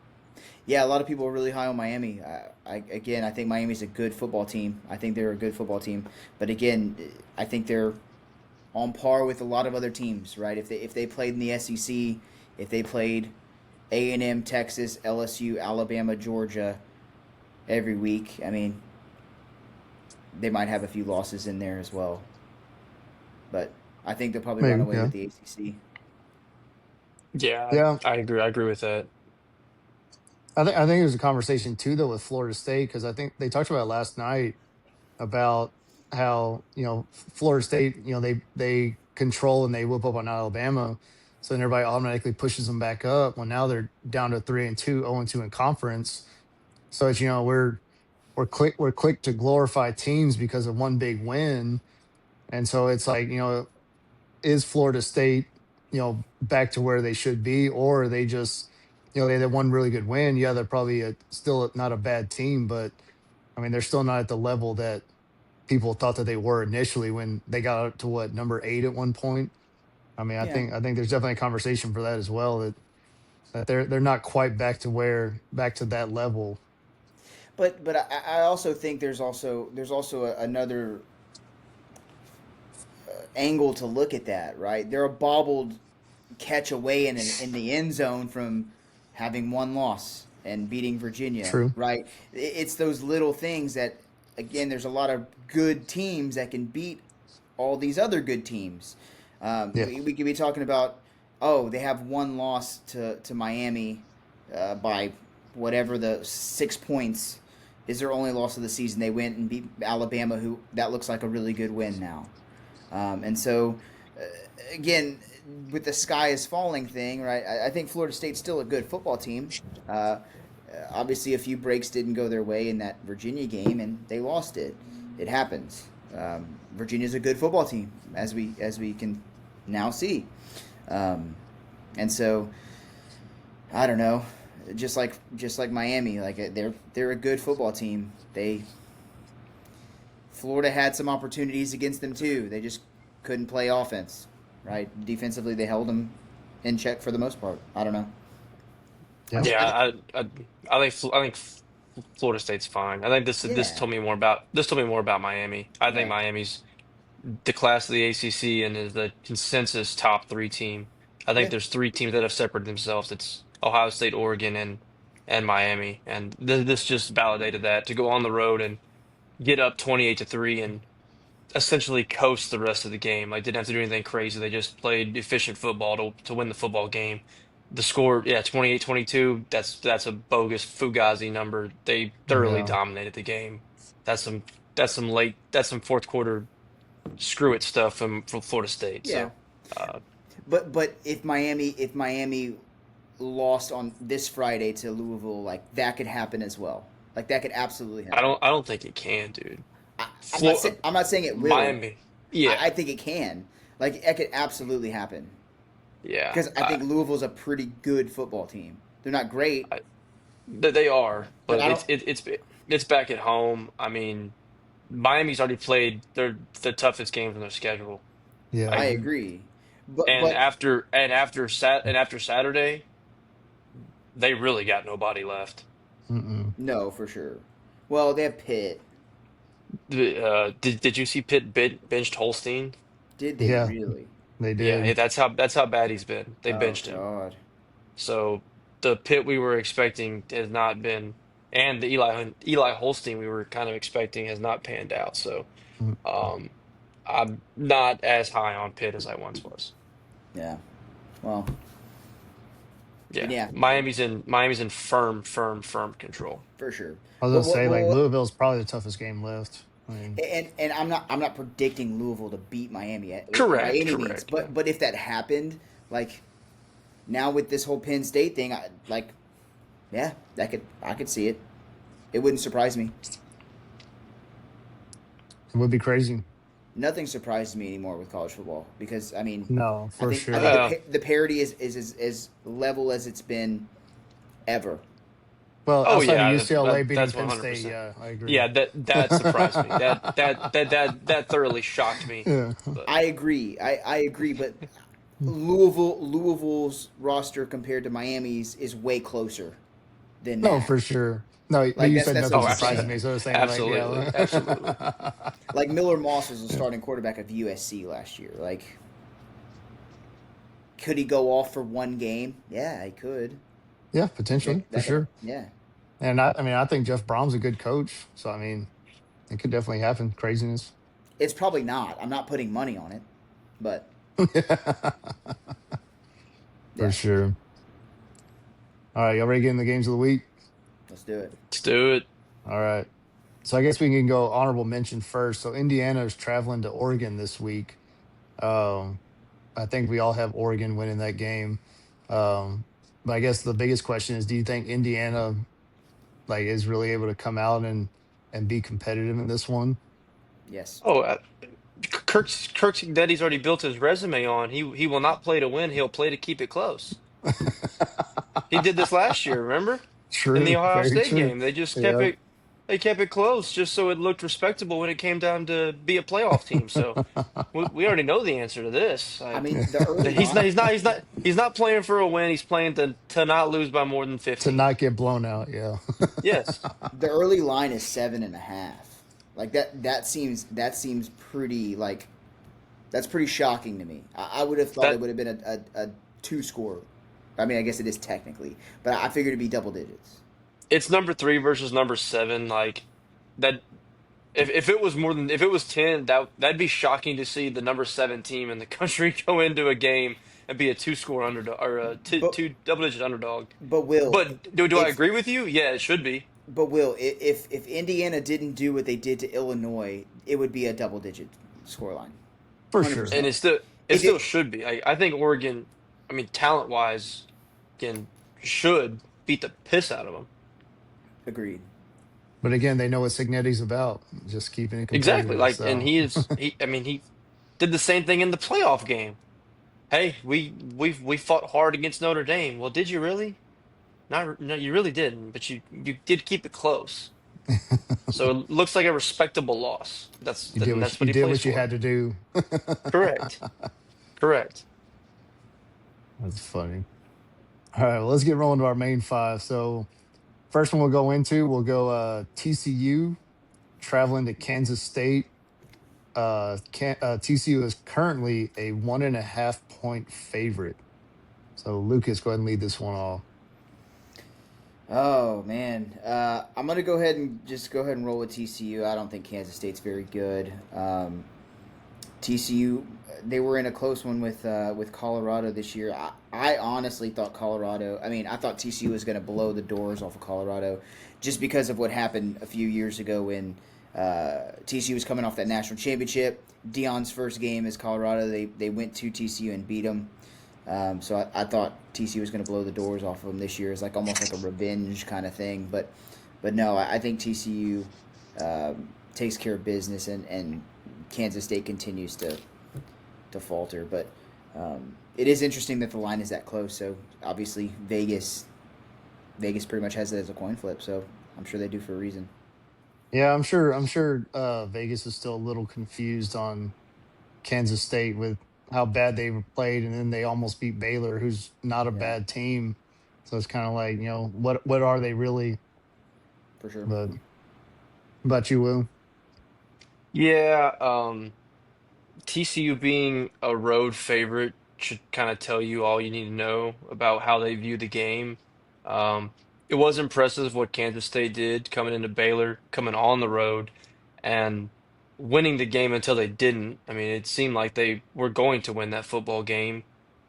Yeah, a lot of people are really high on Miami. Again, I think Miami's a good football team. I think they're a good football team, but again, I think they're on par with a lot of other teams, right? If they played in the SEC, if they played A&M, Texas, LSU, Alabama, Georgia every week, I mean, they might have a few losses in there as well. But I think they'll probably run Maybe, away yeah. with the ACC. Yeah, Yeah. I agree. I agree with that. I think there's a conversation too though with Florida State because I think they talked about it last night about how Florida State they control and they whip up on Alabama, so then everybody automatically pushes them back up. Well, now they're down to 3-2, 0-2 in conference. So it's we're quick to glorify teams because of one big win, and so it's like is Florida State back to where they should be, or are they just they had one really good win? Yeah, they're probably still not a bad team, but I mean they're still not at the level that people thought that they were initially when they got up to what number 8 at one point. I mean, I Yeah, think I think there's definitely a conversation for that as well that they're not quite back to that level. but I also think there's also another angle to look at that, right? They're a bobbled catch away in the end zone from having one loss and beating Virginia, True. right? It's those little things that, again, there's a lot of good teams that can beat all these other good teams. Yeah. We could be talking about, oh, they have one loss to Miami by whatever the 6 points is their only loss of the season. They went and beat Alabama, who that looks like a really good win now. And so, again, with the sky is falling thing, right? I think Florida State's still a good football team. Uh, Obviously, a few breaks didn't go their way in that Virginia game, and they lost it. It happens. Virginia's a good football team, as we can now see, um, and so I don't know. Just like Miami, like they're a good football team. Florida had some opportunities against them too. They just couldn't play offense, right? Defensively, they held them in check for the most part. I don't know. I Yeah. think, Yeah, I think I think Florida State's fine. I think this yeah, told me more about Miami. I think yeah, Miami's the class of the ACC and is the consensus top three team. I think yeah, there's three teams that have separated themselves. It's Ohio State, Oregon, and Miami, and this just validated that to go on the road and get up 28-3 and essentially coast the rest of the game. Like didn't have to do anything crazy. They just played efficient football to win the football game. The score, yeah, 28-22. That's a bogus Fugazi number. They thoroughly Yeah. dominated the game. That's some that's some fourth quarter screw it stuff from Florida State. yeah. So uh, But if Miami lost on this Friday to Louisville, like that could happen as well. Like that could absolutely happen. I don't think it can, dude. I'm not Flo saying I'm not saying it will. Miami, I yeah, think it can. Like that could absolutely happen yeah. because I think Louisville's a pretty good football team. They're not great, I, they are, but but I don't. it's back at home. I mean, Miami's already played the toughest games on their schedule. Yeah. I Like, agree, but and but after Saturday, they really got nobody left. Mm-mm. no, for sure. Well, they have Pitt. Did you see Pitt benched Holstein? Did they Yeah, really? they Yeah, did. that's how bad he's been. They Oh benched him. God. So the Pitt we were expecting has not been, and the Eli Holstein we were kind of expecting has not panned out. So Mm. um, I'm not as high on Pitt as I once was. Yeah. Well, Yeah, yeah, Miami's in firm control. for sure. I was But gonna what? say like What? Louisville's probably the toughest game left. I mean, And I'm not predicting Louisville to beat Miami by Correct, any means. correct. Yeah. But if that happened, like now with this whole Penn State thing, yeah, I could see it. It wouldn't surprise me. it would be crazy. Nothing surprises me anymore with college football because I mean, No, I for think I think sure. the Uh, the parity is as level as it's been ever. Well, oh outside of yeah, UCLA beating that's Penn State, 100%. yeah, I agree. Yeah, that surprised me. That thoroughly shocked me. Yeah. But I agree. I agree, but Louisville's roster compared to Miami's is way closer than No, that. for sure. No, but Like you said that's nothing what Oh, I'm surprises saying. me. So I was saying, like, absolutely, absolutely. yeah. Like Miller Moss was the starting quarterback of USC last year. Like, could he go off for one game? Yeah, he could. Yeah, That potentially, for that could, sure. yeah. And I mean, I think Jeff Brom's a good coach. So, I mean, it could definitely happen. Craziness. It's probably not. I'm not putting money on it, but For yeah, sure. All right. Y'all ready to get in the games of the week? let's do it. Let's do it. All right. So I guess we can go honorable mention first. So Indiana is traveling to Oregon this week. Um, I think we all have Oregon winning that game. Um, but I guess the biggest question is, do you think Indiana like is really able to come out and be competitive in this one? Yes. Oh, Kirk's Daddy's already built his resume on. He will not play to win. He'll play to keep it close. He did this last year, remember? In the True, Ohio very State true. game. They just kept Yep. it they kept it close just so it looked respectable when it came down to be a playoff team. So we already know the answer to this. I I mean, the early he's line, not he's not he's not he's not playing for a win. He's playing to not lose by more than To 15. not get blown out, yeah. Yes. the early line is 7.5. Like that seems pretty like that's pretty shocking to me. I would have thought it That would have been a two score. I mean, I guess it is technically, but I figured it'd be double digits. it's number 3 versus number 7 like that if it was more than if it was 10 that'd be shocking to see the number 7 team in the country go into a game and be a two score underdog or a But two double digit underdog. but Will, But do I if agree with you? Yeah, it should be. if Indiana didn't do what they did to Illinois, it would be a double digit scoreline, For hundred sure. And percent. it If still it should be. I think Oregon, I mean, talent wise, can should beat the piss out of them. agreed. But again, they know what Signetti's about, just keeping it Exactly. competitive. Like, and So he. I mean, he did the same thing in the playoff game. Hey, we fought hard against Notre Dame. Well, did you really? Not, no, you really didn't. But you did keep it close. So it looks like a respectable loss. That's you what he did plays what you for. had to do. Correct. Correct. That's funny. All right, well, let's get rolling to our main five. So first one we'll go TCU traveling to Kansas State. TCU is currently a 1.5 point favorite. So Lucas, go ahead and lead this one off. Oh man, I'm gonna go ahead and roll with TCU. I don't think Kansas State's very good. TCU, they were in a close one with Colorado this year. I honestly thought Colorado. I mean, I thought TCU was going to blow the doors off of Colorado, just because of what happened a few years ago when TCU was coming off that national championship. Dion's first game as Colorado, they went to TCU and beat them. So I thought TCU was going to blow the doors off of them this year. It's like almost like a revenge kind of thing. But no, I think TCU takes care of business and Kansas State continues to falter. But it is interesting that the line is that close. So obviously Vegas pretty much has it as a coin flip. So I'm sure they do for a reason. Yeah, I'm sure Vegas is still a little confused on Kansas State with how bad they were played, and then they almost beat Baylor, who's not a Yeah, bad team. So it's kind of like, what are they really? for sure. But about you, Will? Yeah. TCU being a road favorite should kind of tell you all you need to know about how they view the game. Um, it was impressive what Kansas State did coming into Baylor, coming on the road, and winning the game until they didn't. I mean, it seemed like they were going to win that football game.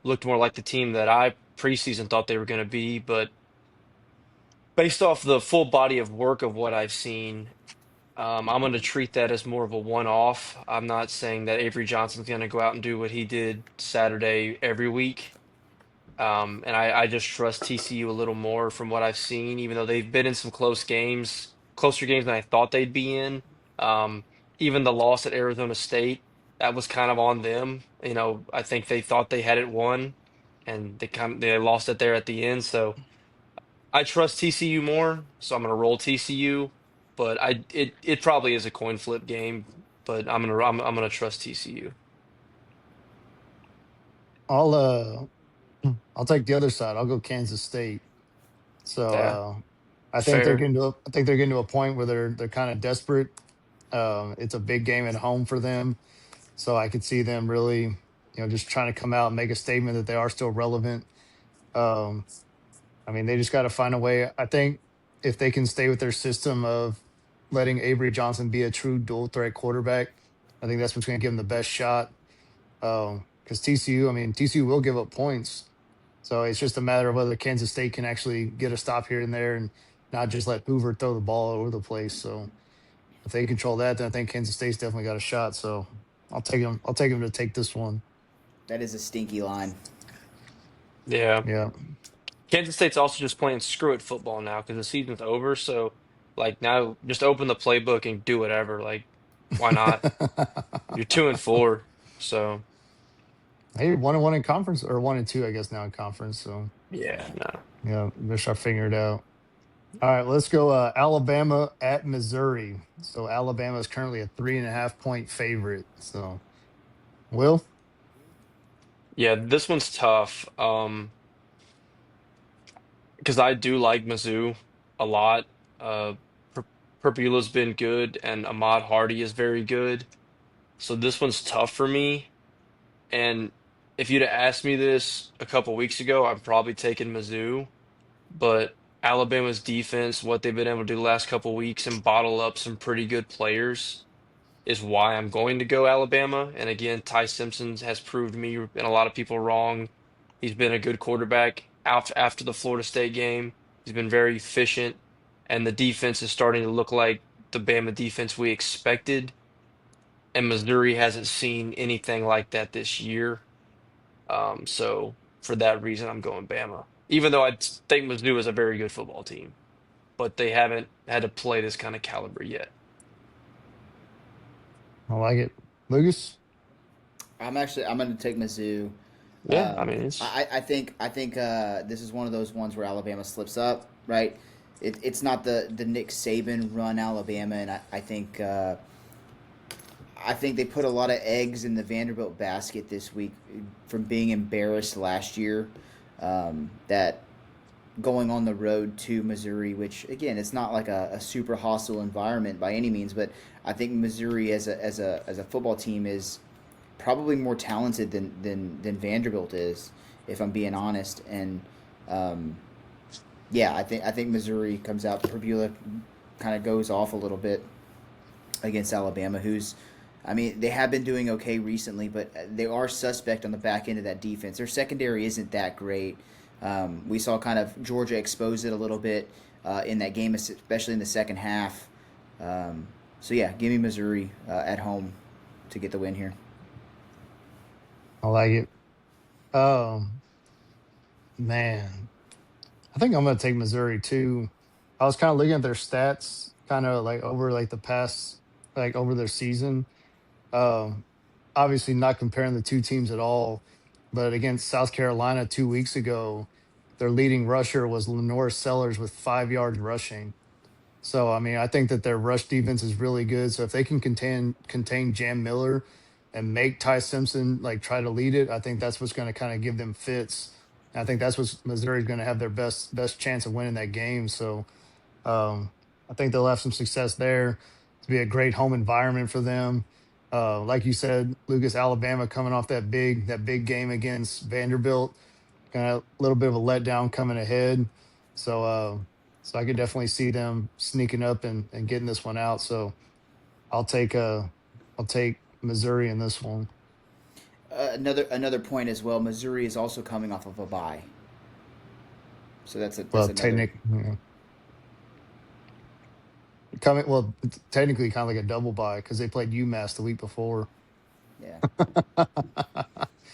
Looked more like the team that I preseason thought they were going to be, but based off the full body of work of what I've seen, I'm going to treat that as more of a one-off. I'm not saying that Avery Johnson's going to go out and do what he did Saturday every week. And I just trust TCU a little more from what I've seen, even though they've been in some close games, closer games than I thought they'd be in. Um, Even the loss at Arizona State, that was kind of on them. I think they thought they had it won, and they lost it there at the end. So I trust TCU more, so I'm gonna roll TCU, but it probably is a coin flip game, but I'm gonna trust TCU. I'll uh I'll take the other side. I'll go Kansas State. So Yeah. I think they're Fair. getting to I think they're getting to a point where they're kind of desperate. It's a big game at home for them, so I could see them really, just trying to come out and make a statement that they are still relevant. Um, I mean, they just got to find a way. I think if they can stay with their system of letting Avery Johnson be a true dual threat quarterback, I think that's what's going to give them the best shot. Because TCU, I mean, TCU will give up points, so it's just a matter of whether Kansas State can actually get a stop here and there and not just let Hoover throw the ball all over the place. So if they control that, then I think Kansas State's definitely got a shot. So I'll take them. I'll take them to take this one. That is a stinky line. Yeah. Yeah. Kansas State's also just playing screw it football now because the season's over. So, like, now just open the playbook and do whatever. Like, why not? You're 2-4. So, Hey, 1-1 in conference, or 1-2, I guess now in conference. So yeah, no. yeah, they're trying to figure it out. All right, let's go. Alabama at Missouri. So Alabama is currently a 3.5 point favorite. So Will, Yeah, this one's tough. Because I do like Mizzou a lot. Uh, Per Perpula's been good, and Ahmad Hardy is very good. So this one's tough for me. And if you'd have asked me this a couple weeks ago, I'm probably taking Mizzou. But Alabama's defense, what they've been able to do the last couple weeks and bottle up some pretty good players is why I'm going to go Alabama. And again, Ty Simpson has proved me and a lot of people wrong. He's been a good quarterback out after the Florida State game. He's been very efficient, and the defense is starting to look like the Bama defense we expected. And Missouri hasn't seen anything like that this year. So for that reason, I'm going Bama. Even though I think Mizzou is a very good football team, but they haven't had to play this kind of caliber yet. I like it. Lucas, I'm going to take Mizzou. Yeah, I mean it's I think this is one of those ones where Alabama slips up, right? It's not the Nick Saban run Alabama, and I think they put a lot of eggs in the Vanderbilt basket this week from being embarrassed last year. That going on the road to Missouri, which again, it's not like a super hostile environment by any means, but I think Missouri as a football team is probably more talented than Vanderbilt is, if I'm being honest. And um, yeah, I think Missouri comes out. Purpula kind of goes off a little bit against Alabama, who's, I mean, they have been doing okay recently, but they are suspect on the back end of that defense. Their secondary isn't that great. We saw kind of Georgia expose it a little bit in that game, especially in the second half. So yeah, give me Missouri at home to get the win here. I like it. Um, man, I think I'm going to take Missouri too. I was kind of looking at their stats, kind of like over like the past, like over their season. Um, Obviously not comparing the two teams at all, but against South Carolina 2 weeks ago, their leading rusher was Lenore Sellers with 5 yards rushing. So I mean, I think that their rush defense is really good. So if they can contain Jam Miller and make Ty Simpson like try to lead it, I think that's what's going to kind of give them fits. And I think that's what Missouri's going to have their best chance of winning that game. So um, I think they'll have some success there. To be a great home environment for them. Like you said, Lucas, Alabama coming off that big game against Vanderbilt, kind of a little bit of a letdown coming ahead. So so I could definitely see them sneaking up and getting this one out. So I'll take I'll take Missouri in this one. Another point as well. Missouri is also coming off of a bye, so that's Well, another. it's technically kind of like a double bye because they played UMass the week before. Yeah.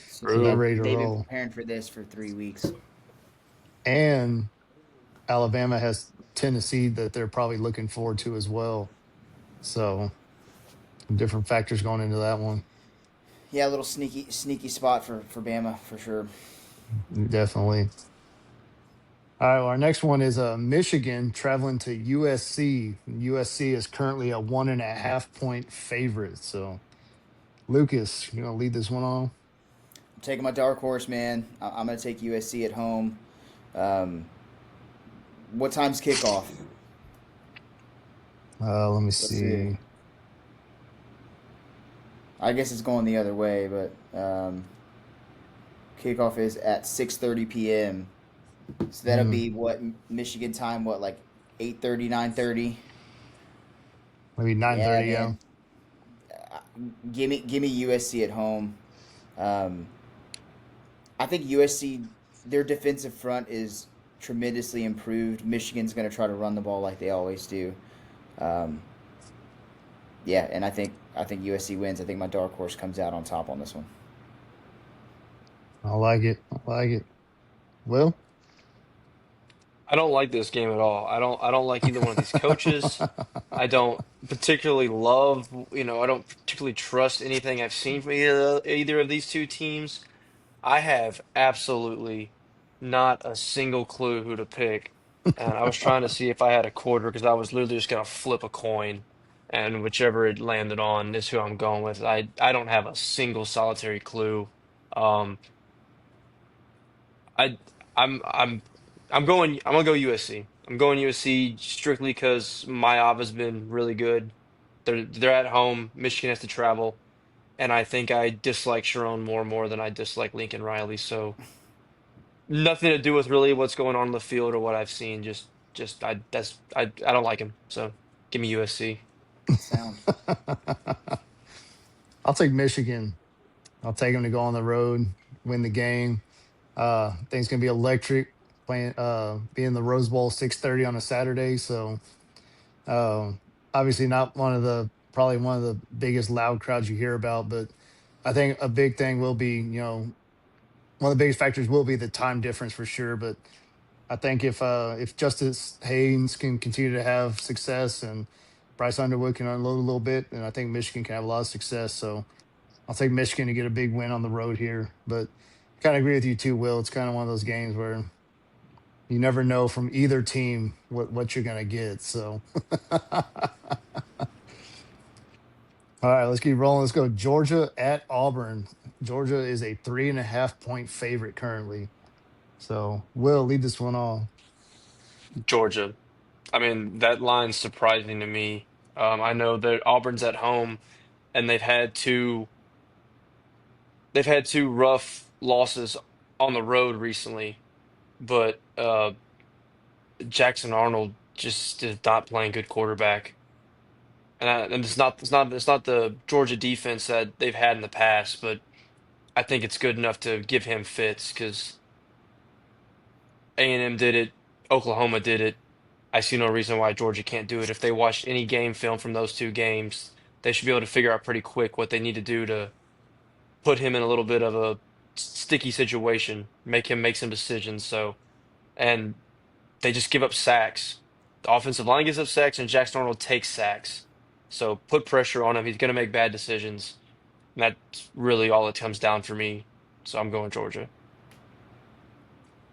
So So they're true. ready to they've been roll. preparing for this for 3 weeks. And Alabama has Tennessee that they're probably looking forward to as well. So different factors going into that one. Yeah, a little sneaky spot for Bama for sure. Definitely. All right, well, our next one is Michigan traveling to USC. USC is currently a 1.5 point favorite. So, Lucas, you gonna lead this one on? I'm taking my dark horse, man. I'm gonna take USC at home. Um, What time's kickoff? Let me Let's see. see. I guess it's going the other way, but kickoff is at 6:30 p.m. So that'll Mm, be what Michigan time? What, like 8:30, 9:30? maybe Yeah, 9:30. Yeah. man. Uh, give me USC at home. Um, I think USC, their defensive front is tremendously improved. Michigan's going to try to run the ball like they always do. Um, yeah, and I think USC wins. I think my dark horse comes out on top on this one. I like it. I like it. Well, I don't like this game at all. I don't like either one of these coaches. I don't particularly love, I don't particularly trust anything I've seen from either of these two teams. I have absolutely not a single clue who to pick. And I was trying to see if I had a quarter because I was literally just gonna flip a coin and whichever it landed on is who I'm going with. I don't have a single solitary clue. Um I I'm I'm gonna go USC. I'm going USC strictly because my has been really good. They're at home. Michigan has to travel, and I think I dislike Sharon more than I dislike Lincoln Riley. So nothing to do with really what's going on in the field or what I've seen. Just I don't like him. So give me USC. Sound. I'll take Michigan. I'll take them to go on the road, win the game. I think it's gonna be electric. Playing, being the Rose Bowl 6:30 on a Saturday. So, um, obviously not one of the probably one of the biggest loud crowds you hear about, but I think a big thing will be, one of the biggest factors will be the time difference for sure. But I think if Justice Haynes can continue to have success and Bryce Underwood can unload a little bit, then I think Michigan can have a lot of success. So I'll take Michigan to get a big win on the road here. But kind of agree with you too, Will. It's kind of one of those games where you never know from either team what you're gonna get. So all right, let's keep rolling. Let's go Georgia at Auburn. Georgia is a 3.5 point favorite currently. So Will lead this one off. Georgia. I mean, that line's surprising to me. I know that Auburn's at home and they've had two rough losses on the road recently, but Jackson Arnold just is not playing good quarterback. And it's not the Georgia defense that they've had in the past, but I think it's good enough to give him fits because A&M did it, Oklahoma did it. I see no reason why Georgia can't do it. If they watched any game film from those two games, they should be able to figure out pretty quick what they need to do to put him in a little bit of a sticky situation, make him make some decisions. And they just give up sacks. The offensive line gives up sacks, and Jackson Arnold takes sacks. So put pressure on him. He's going to make bad decisions. And that's really all it comes down for me. So I'm going Georgia.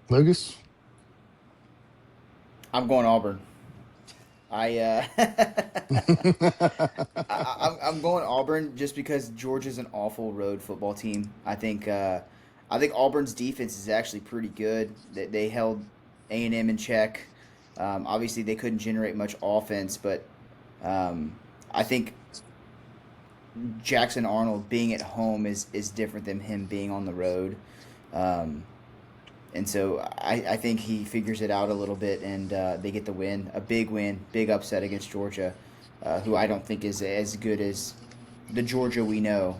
Lucas. I'm going Auburn. I I'm going Auburn just because Georgia's an awful road football team. I think Auburn's defense is actually pretty good. They held A&M in check. Obviously, they couldn't generate much offense, but I think Jackson Arnold being at home is different than him being on the road. Um, and so I think he figures it out a little bit, and they get the win, big upset against Georgia, who I don't think is as good as the Georgia we know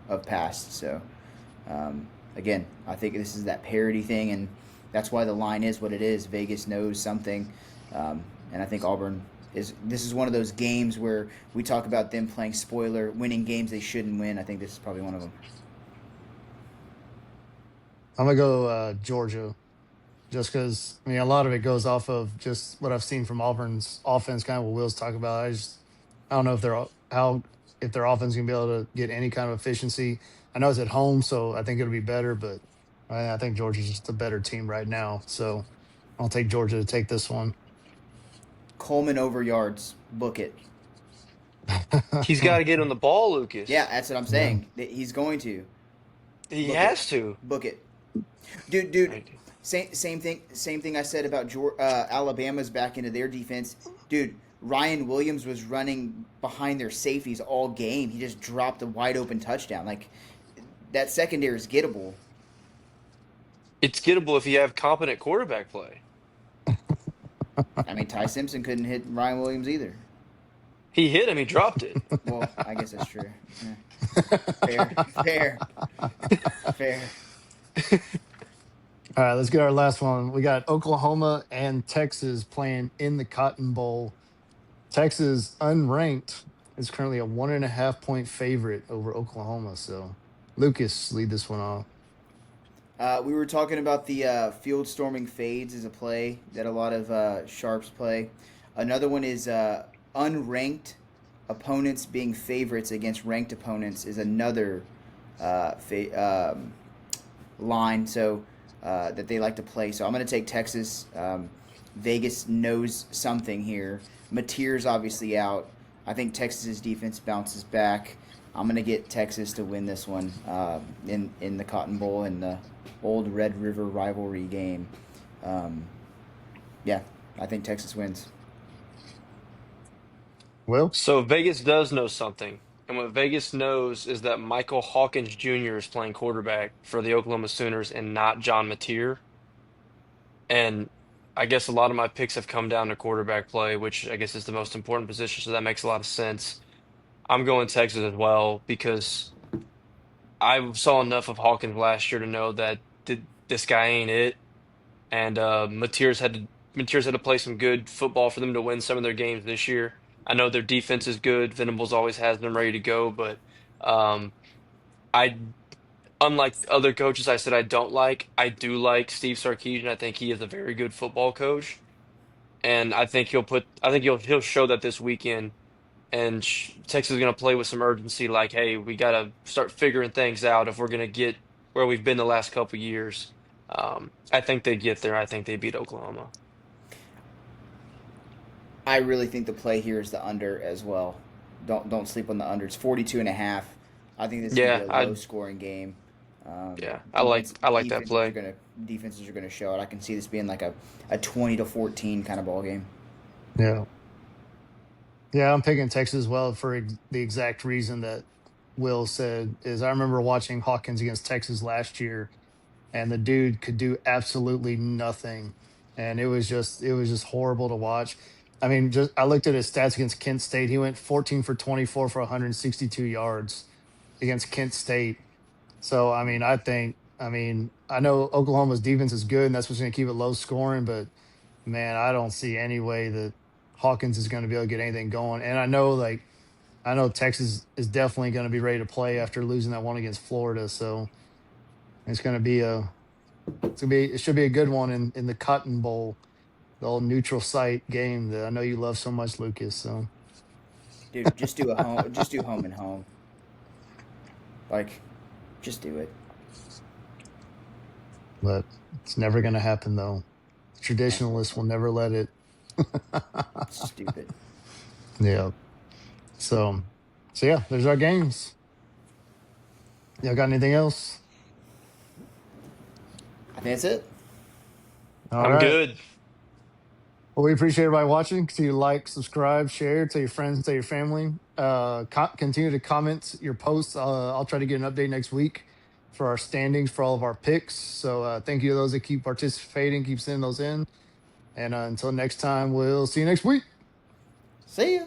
of past. So again, I think this is that parity thing, and that's why the line is what it is. Vegas knows something, and I think Auburn is. This is one of those games where we talk about them playing spoiler, winning games they shouldn't win. I think this is probably one of them. I'm gonna go Georgia, just because I mean a lot of it goes off of just what I've seen from Auburn's offense, kind of what Will's talking about. I don't know if their offense is gonna be able to get any kind of efficiency. I know it's at home, so I think it'll be better, but I think Georgia's just a better team right now. So I'll take Georgia to take this one. Coleman over yards, book it. He's got to get on the ball, Yeah, Lucas. that's what I'm Yeah. saying. He's going to He book it, has to. book it, dude. Right. Same thing I said about Alabama's back into their defense, dude. Ryan Williams was running behind their safeties all game. He just dropped a wide open touchdown. Like that secondary is gettable. It's gettable if you have competent quarterback play. I mean, Ty Simpson couldn't hit Ryan Williams either. He hit him, he dropped it. Well, I guess that's true. Yeah. Fair, fair, fair. All right, let's get our last one. We got Oklahoma and Texas playing in the Cotton Bowl. Texas, unranked, is currently a 1.5 point favorite over Oklahoma. So, Lucas, lead this one off. We were talking about the field storming fades as a play that a lot of sharps play. Another one is unranked opponents being favorites against ranked opponents is another line that they like to play. So I'm going to take Texas. Vegas knows something here. Mateer's obviously out. I think Texas's defense bounces back. I'm going to get Texas to win this one in the Cotton Bowl in the old Red River rivalry game. Um, yeah, I think Texas wins. Will? So Vegas does know something. And what Vegas knows is that Michael Hawkins Jr. is playing quarterback for the Oklahoma Sooners and not John Mateer. And I guess a lot of my picks have come down to quarterback play, which I guess is the most important position. So that makes a lot of sense. I'm going Texas as well because I saw enough of Hawkins last year to know that this guy ain't it. And Mateer's had to play some good football for them to win some of their games this year. I know their defense is good. Venables always has them ready to go, but um, I unlike other coaches I said I don't like, I do like Steve Sarkisian. I think he is a very good football coach, and I think he'll show that this weekend. And Texas is going to play with some urgency, like, hey, we got to start figuring things out if we're going to get where we've been the last couple years. I think they get there. I think they beat Oklahoma. I really think the play here is the under as well. Don't sleep on the under. It's 42.5. I think this is gonna be Yeah, a low scoring game. yeah, I like that Defenses are play. gonna show it. I can see this being like a 20-14 kind of ball game. Yeah. Yeah, I'm picking Texas as well for the exact reason that Will said is I remember watching Hawkins against Texas last year and the dude could do absolutely nothing. And it was just horrible to watch. I mean, just I looked at his stats against Kent State. He went 14 for 24 for 162 yards against Kent State. So I know Oklahoma's defense is good and that's what's going to keep it low scoring, but man, I don't see any way that Hawkins is going to be able to get anything going. And I know Texas is definitely going to be ready to play after losing that one against Florida. So it's going to be it should be a good one in the Cotton Bowl, the old neutral site game that I know you love so much, Lucas. So, Dude, just do home and home. Like, just do it. but it's never going to happen though. Traditionalists will Unfortunately, never let it. stupid. Yeah. So, so yeah, there's our games. Y'all got anything else? I think that's it. All I'm right. good. Well, we appreciate everybody watching. Continue to like, subscribe, share, tell your friends, tell your family. Continue to comment your posts. I'll try to get an update next week for our standings for all of our picks. So thank you to those that keep participating, keep sending those in. And until next time, we'll see you next week. See ya.